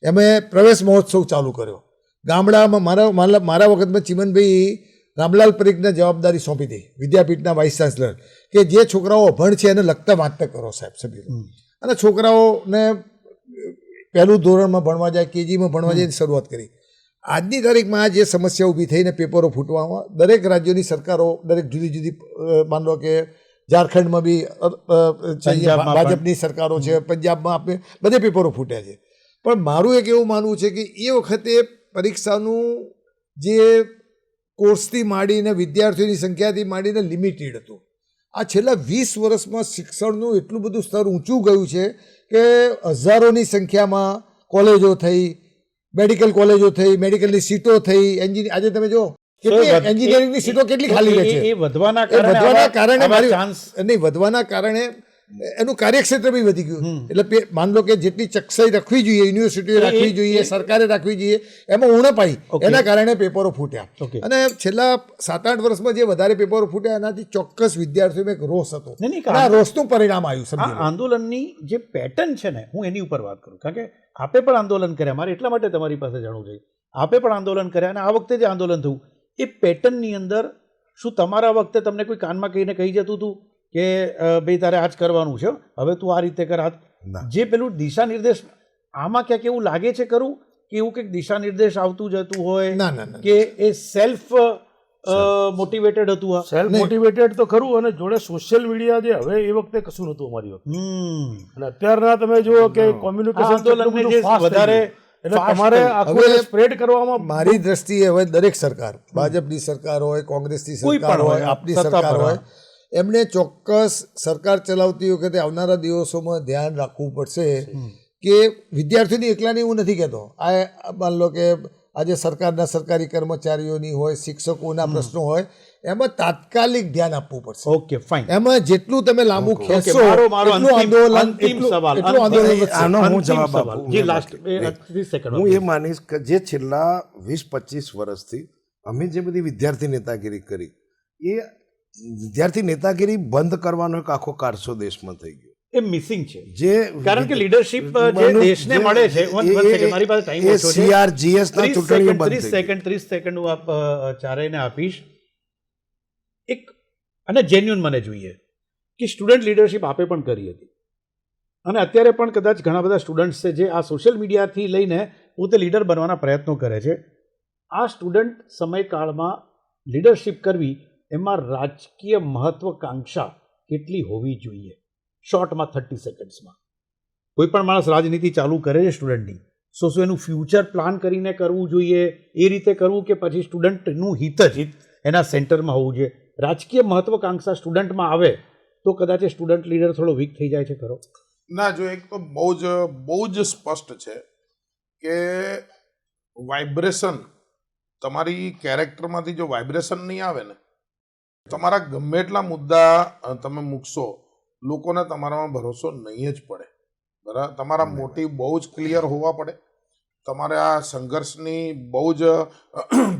એમણે પ્રવેશ મહોત્સવ ચાલુ કર્યો ગામડામાં. મારા વખતમાં ચીમનભાઈ રામલાલ પરીખને જવાબદારી સોંપી હતી, વિદ્યાપીઠના વાઇસ ચાન્સલર, કે જે છોકરાઓ અભણ છે એને લગતા વાંચતા કરો સાહેબ, સમજી લો. અને છોકરાઓને પહેલું ધોરણમાં ભણવા જાય, કેજીમાં ભણવા જાય શરૂઆત કરી. આજની તારીખમાં આ જે સમસ્યા ઊભી થઈને પેપરો ફૂટવામાં દરેક રાજ્યોની સરકારો, દરેક જુદી જુદી, માન લો કે ઝારખંડમાં બી પંજાબમાં ભાજપની સરકારો છે, પંજાબમાં આપણે બધે પેપરો ફૂટ્યા છે. પણ મારું એક એવું માનવું છે કે એ વખતે પરીક્ષાનું જે કોર્સથી માંડીને વિદ્યાર્થીઓની સંખ્યાથી માંડીને લિમિટેડ હતું. આ છેલ્લા 20 વર્ષમાં શિક્ષણનું એટલું બધું સ્તર ઊંચું ગયું છે કે હજારોની સંખ્યામાં કોલેજો થઈ, મેડિકલ કોલેજો થઈ, મેડિકલની સીટો થઈ, આજે તમે જો એન્જિનિયરિંગની સીટો કેટલી ખાલી રહે છે. એ વધવાના એ વધવાના કારણે મારી ચાન્સ નહીં, વધવાના કારણે એનું કાર્યક્ષેત્ર બી વધી ગયું. એટલે માન લો કે જેટલી ચોકસાઈ રાખવી જોઈએ, યુનિવર્સિટીઓ રાખવી જોઈએ, સરકારે રાખવી જોઈએ, એમાં ઉણપ આવી. એના કારણે પેપરો ફૂટ્યા. Okay. અને છેલ્લા 7-8 વર્ષમાં જે વધારે પેપરો ફૂટ્યા એનાથી ચોક્કસ વિદ્યાર્થીઓમાં એક રોષ હતો. નહીં, નહીં, અને આ રોષનું પરિણામ આવ્યું, આ સમજી લો. આંદોલનની જે પેટર્ન છે ને, હું એની ઉપર વાત કરું, કારણ કે આપે પણ આંદોલન કર્યા. મારે એટલા માટે તમારી પાસે જાણવું છે, આપે પણ આંદોલન કર્યા અને આ વખતે જે આંદોલન થયું એ પેટર્નની અંદર શું તમારા વખતે તમને કોઈ કાનમાં કહીને કહી જતું હતું કે ભાઈ તારે આ જ કરવાનું છે, હવે તું આ રીતે કર? જે પેલું દિશા નિર્દેશ આમાં ક્યાંક એવું લાગે છે ખરું કે એવું કંઈક દિશા નિર્દેશ આવતું જતું હોય ના, ના, ના. કે એ સેલ્ફ મોટિવેટેડ હતું? આ સેલ્ફ મોટિવેટેડ તો ખરું, અને જોડે સોશિયલ મીડિયા જે હવે એ વખતે કશું નહોતું અમારી વખતે. અને અત્યારના તમે જુઓ કે કોમ્યુનિકેશન આંદોલનને જે વધારે એટલે તમારે આખું હવે સ્પ્રેડ કરવામાં મારી દ્રષ્ટિએ હવે દરેક સરકાર, ભાજપની સરકાર હોય, કોંગ્રેસની કોઈ સરકાર પણ હોય, હોય, આપની સત્તા સરકાર પર, હોય, એમને ચોક્કસ સરકાર ચલાવતી વખતે આવનારા દિવસોમાં ધ્યાન રાખવું પડશે કે વિદ્યાર્થીઓની એકલાની હું નથી કહેતો. આ માન લો કે આજે સરકારના સરકારી કર્મચારીઓની હોય, શિક્ષકોના પ્રશ્નો હોય, એમાં તાત્કાલિક ધ્યાન આપવું પડશે. Okay, fine. એમાં જેટલું તમે લાંબુ ખેંચશો મારો એટલું આંદોલન અંતિમ સવાલ, એટલું આંદોલન અંતિમ વધશે. આનો હું અંતિમ જવાબ સવાલ. આપું. જી, લાસ્ટ 30 સેકન્ડ. હું એ માનીશ કે જે છેલ્લા 20-25 વર્ષથી અમે જે બધી વિદ્યાર્થી નેતાગીરી કરી, એ વિદ્યાર્થી નેતાગીરી બંધ કરવાનો એક આખો કારસો દેશમાં થઈ ગયો. એ મિસિંગ છે, જે કારણ કે લીડરશિપ જે દેશને મળે છે. one second, મારી પાસે ટાઈમ ઓછો છે. CRGS ના 30 ચૂંટણીઓ સેકન્ડ, બંધ થઈ ગઈ. 30 સેકન્ડ હું આપ ચારેયને આપીશ. એક અને જેન્યુન મને જોઈએ કે સ્ટુડન્ટ લીડરશિપ આપે પણ કરી હતી અને અત્યારે પણ કદાચ ઘણા બધા સ્ટુડન્ટ્સ છે જે આ સોશિયલ મીડિયાથી લઈને પોતે લીડર બનવાના પ્રયત્નો કરે છે. આ સ્ટુડન્ટ સમયકાળમાં લીડરશિપ કરવી, એમાં રાજકીય મહત્વકાંક્ષા કેટલી હોવી જોઈએ? શોર્ટમાં 30 સેકન્ડ્સમાં. કોઈ પણ માણસ રાજનીતિ ચાલુ કરે છે સ્ટુડન્ટની, શું એનું ફ્યુચર પ્લાન કરીને કરવું જોઈએ, એ રીતે કરવું કે પછી સ્ટુડન્ટનું હિત જ એના સેન્ટરમાં હોવું જોઈએ? રાજકીય મહત્વકાંક્ષા સ્ટુડન્ટમાં આવે તો કદાચ એ સ્ટુડન્ટ લીડર થોડો વીક થઈ જાય છે ખરો? ના, જો એક તો બહુ જ સ્પષ્ટ છે કે વાઇબ્રેશન, તમારી કેરેક્ટરમાંથી જો વાઇબ્રેશન નહીં આવે ને, તમારા ગમે એટલા મુદ્દા તમે મૂકશો, લોકોને તમારામાં ભરોસો નહીં જ પડે. બરાબર? તમારા મોટિવ બહુ જ ક્લિયર હોવા પડે, તમારે આ સંઘર્ષની બહુ જ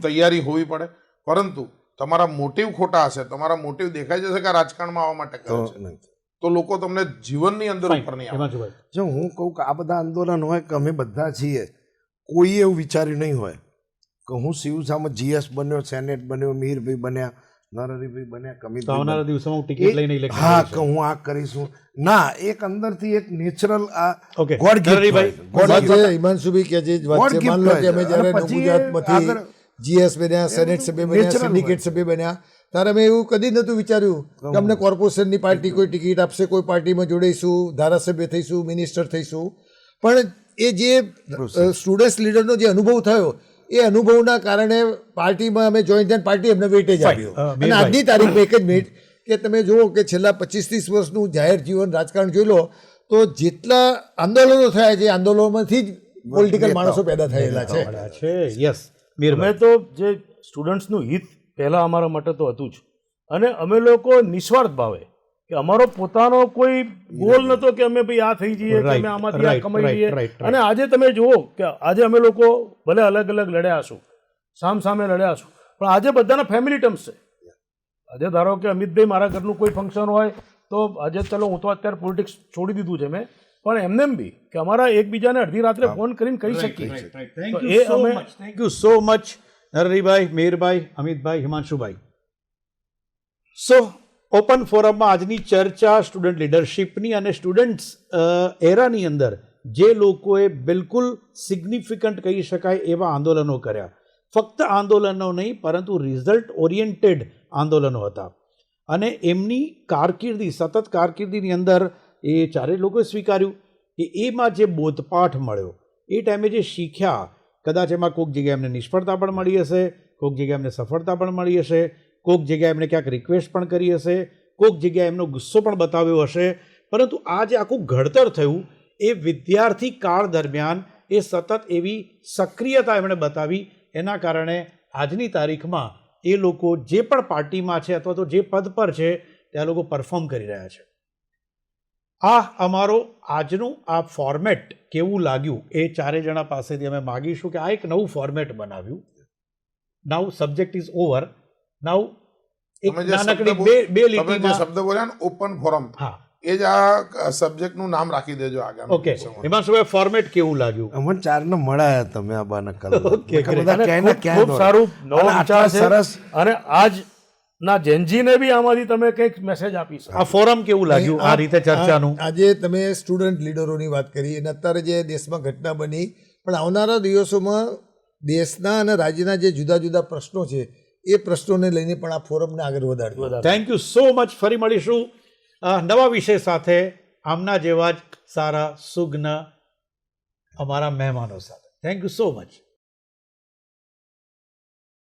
તૈયારી હોવી પડે. પરંતુ તમારા મોટિવ ખોટા હશે, તમારા મોટિવ દેખાઈ જશે કે આ રાજકારણમાં આવવા માટે કરે છે, તો લોકો તમને જીવનની અંદર ઉપર નહીં આવે. એમાં જોવાય. જો હું કહું કે આ બધા આંદોલન હોય કે અમે બધા છીએ, કોઈએ એવું વિચાર્યું નહીં હોય કે હું શિવસામાં GS બન્યો, સેનેટ બન્યો, મીરભાઈ બન્યા, નરહરિભાઈ બન્યા, તો કમિતભાઈ આવનારા બન્યા. દિવસોમાં હું ટિકિટ લઈને ઇલેક્શન હા, લડીશ. કે હું આ કરીશું ના, એક અંદરથી એક નેચરલ આ Okay. ગોડ નરહરિભાઈ, જે હિમાંશુભાઈ કે જે વાત God છે, gift માન લો કે હોય અમે છે. જ્યારે અને પછી નવગુજરાતમાંથી આગળ GS બન્યા, સેનેટ સભ્ય બન્યા, natural સિન્ડિકેટ સભ્ય બન્યા, ત્યારે અમે એવું કદી નહોતું વિચાર્યું કે અમને કોર્પોરેશનની પાર્ટી કોઈ ટિકિટ આપશે, કોઈ પાર્ટીમાં જોડાઈશું, ધારાસભ્ય થઈશું, મિનિસ્ટર થઈશું. પણ એ જે સ્ટુડન્ટ્સ લીડરનો જે અનુભવ થયો એ અનુભવના કારણે પાર્ટીમાં અમે જોઈન થઈને પાર્ટી એમને વેટેજ આપ્યો. અને આજની તારીખમાં એક જ મિનિટ કે તમે જુઓ કે છેલ્લા 25-30 વર્ષનું જાહેર જીવન રાજકારણ જોઈ લો તો જેટલા આંદોલનો થયા છે આંદોલનોમાંથી જ પોલિટિકલ માણસો પેદા થયેલા છે. યસ અમે તો જે સ્ટુડન્ટ્સનું હિત પહેલાં અમારા માટે તો હતું જ, અને અમે લોકો નિસ્વાર્થ ભાવે કે અમારો પોતાનો કોઈ ગોલ નહોતો કે અમે ભાઈ આ થઈ જઈએ કે અમે આમાંથી આ કમાઈ લઈએ. અને આજે તમે જુઓ કે આજે અમે લોકો ભલે અલગ અલગ લડ્યા છું, સામે લડ્યા છું, પણ આજે બધાના ફેમિલી ટર્મ્સ છે. આજે ધારો કે અમિતભાઈ મારા ઘરનું કોઈ ફંક્શન હોય તો આજે ચલો હું તો અત્યારે પોલિટિક્સ છોડી દીધું છે મેં, પણ એમને બી કે અમારા એકબીજાને અડધી રાત્રે ફોન કરીને કહી શકીએ. Thank you so much Naraharibhai, Meharbhai, Amitbhai, Himanshubhai. So open ફોરમમાં આજની ચર્ચા સ્ટુડન્ટ લીડરશિપની અને સ્ટુડન્ટ્સ એરાની અંદર જે લોકોએ બિલકુલ સિગ્નિફિકન્ટ કહી શકાય એવા આંદોલનો કર્યા, ફક્ત આંદોલનો નહીં પરંતુ રિઝલ્ટ ઓરિએન્ટેડ આંદોલનો હતા. અને એમની કારકિર્દી, સતત કારકિર્દીની અંદર એ ચારેય લોકોએ સ્વીકાર્યું કે એમાં જે બોધપાઠ મળ્યો, એ ટાઈમે જે શીખ્યા, કદાચ એમાં કોઈક જગ્યાએ એમને નિષ્ફળતા પણ મળી હશે, કોઈક જગ્યાએ એમને સફળતા પણ મળી હશે, કોઈક જગ્યાએ એમને ક્યાંક રિક્વેસ્ટ પણ કરી હશે, કોઈક જગ્યાએ એમનો ગુસ્સો પણ બતાવ્યો હશે, પરંતુ આ જે આખું ઘડતર થયું એ વિદ્યાર્થી કાળ દરમિયાન એ સતત એવી સક્રિયતા એમણે બતાવી, એના કારણે આજની તારીખમાં એ લોકો જે પણ પાર્ટીમાં છે અથવા તો જે પદ પર છે ત્યાં લોકો પરફોર્મ કરી રહ્યા છે. આ અમારો આજનું આ ફોર્મેટ કેવું લાગ્યું એ ચારે જણા પાસેથી અમે માગીશું કે આ એક નવું ફોર્મેટ બનાવ્યું. નાઉ સબ્જેક્ટ ઇઝ ઓવર. નાઉ એક નાનકડી બે લીટીમાં શબ્દ બોલ્યા ને ઓપન ફોરમ, હા એ જ આ સબ્જેક્ટનું નામ રાખી દેજો આગામી ઓકે. દિવસોમાં. હિમાંશુભાઈ, ફોર્મેટ કેવું લાગ્યું? અમને ચારને મળાયા તમે આ બાના Okay, great. ખૂબ સારું નવો વિચાર છે. સરસ. અને આજના જેનજીને બી આમાંથી તમે કંઈક મેસેજ આપી શકો. આ ફોરમ કેવું લાગ્યું આ રીતે ચર્ચાનું? આજે તમે સ્ટુડન્ટ લીડરોની વાત કરી અને અત્યારે જે દેશમાં ઘટના બની, પણ આવનારા દિવસોમાં દેશના અને રાજ્યના જે જુદા જુદા પ્રશ્નો છે એ પ્રશ્નોને લઈને પણ આ ફોરમને આગળ વધારવું. Thank you so much. ફરી મળીશું નવા વિષય સાથે, આમના જેવા જ સારા સુગ્ન અમારા મહેમાનો સાથે. Thank you so much.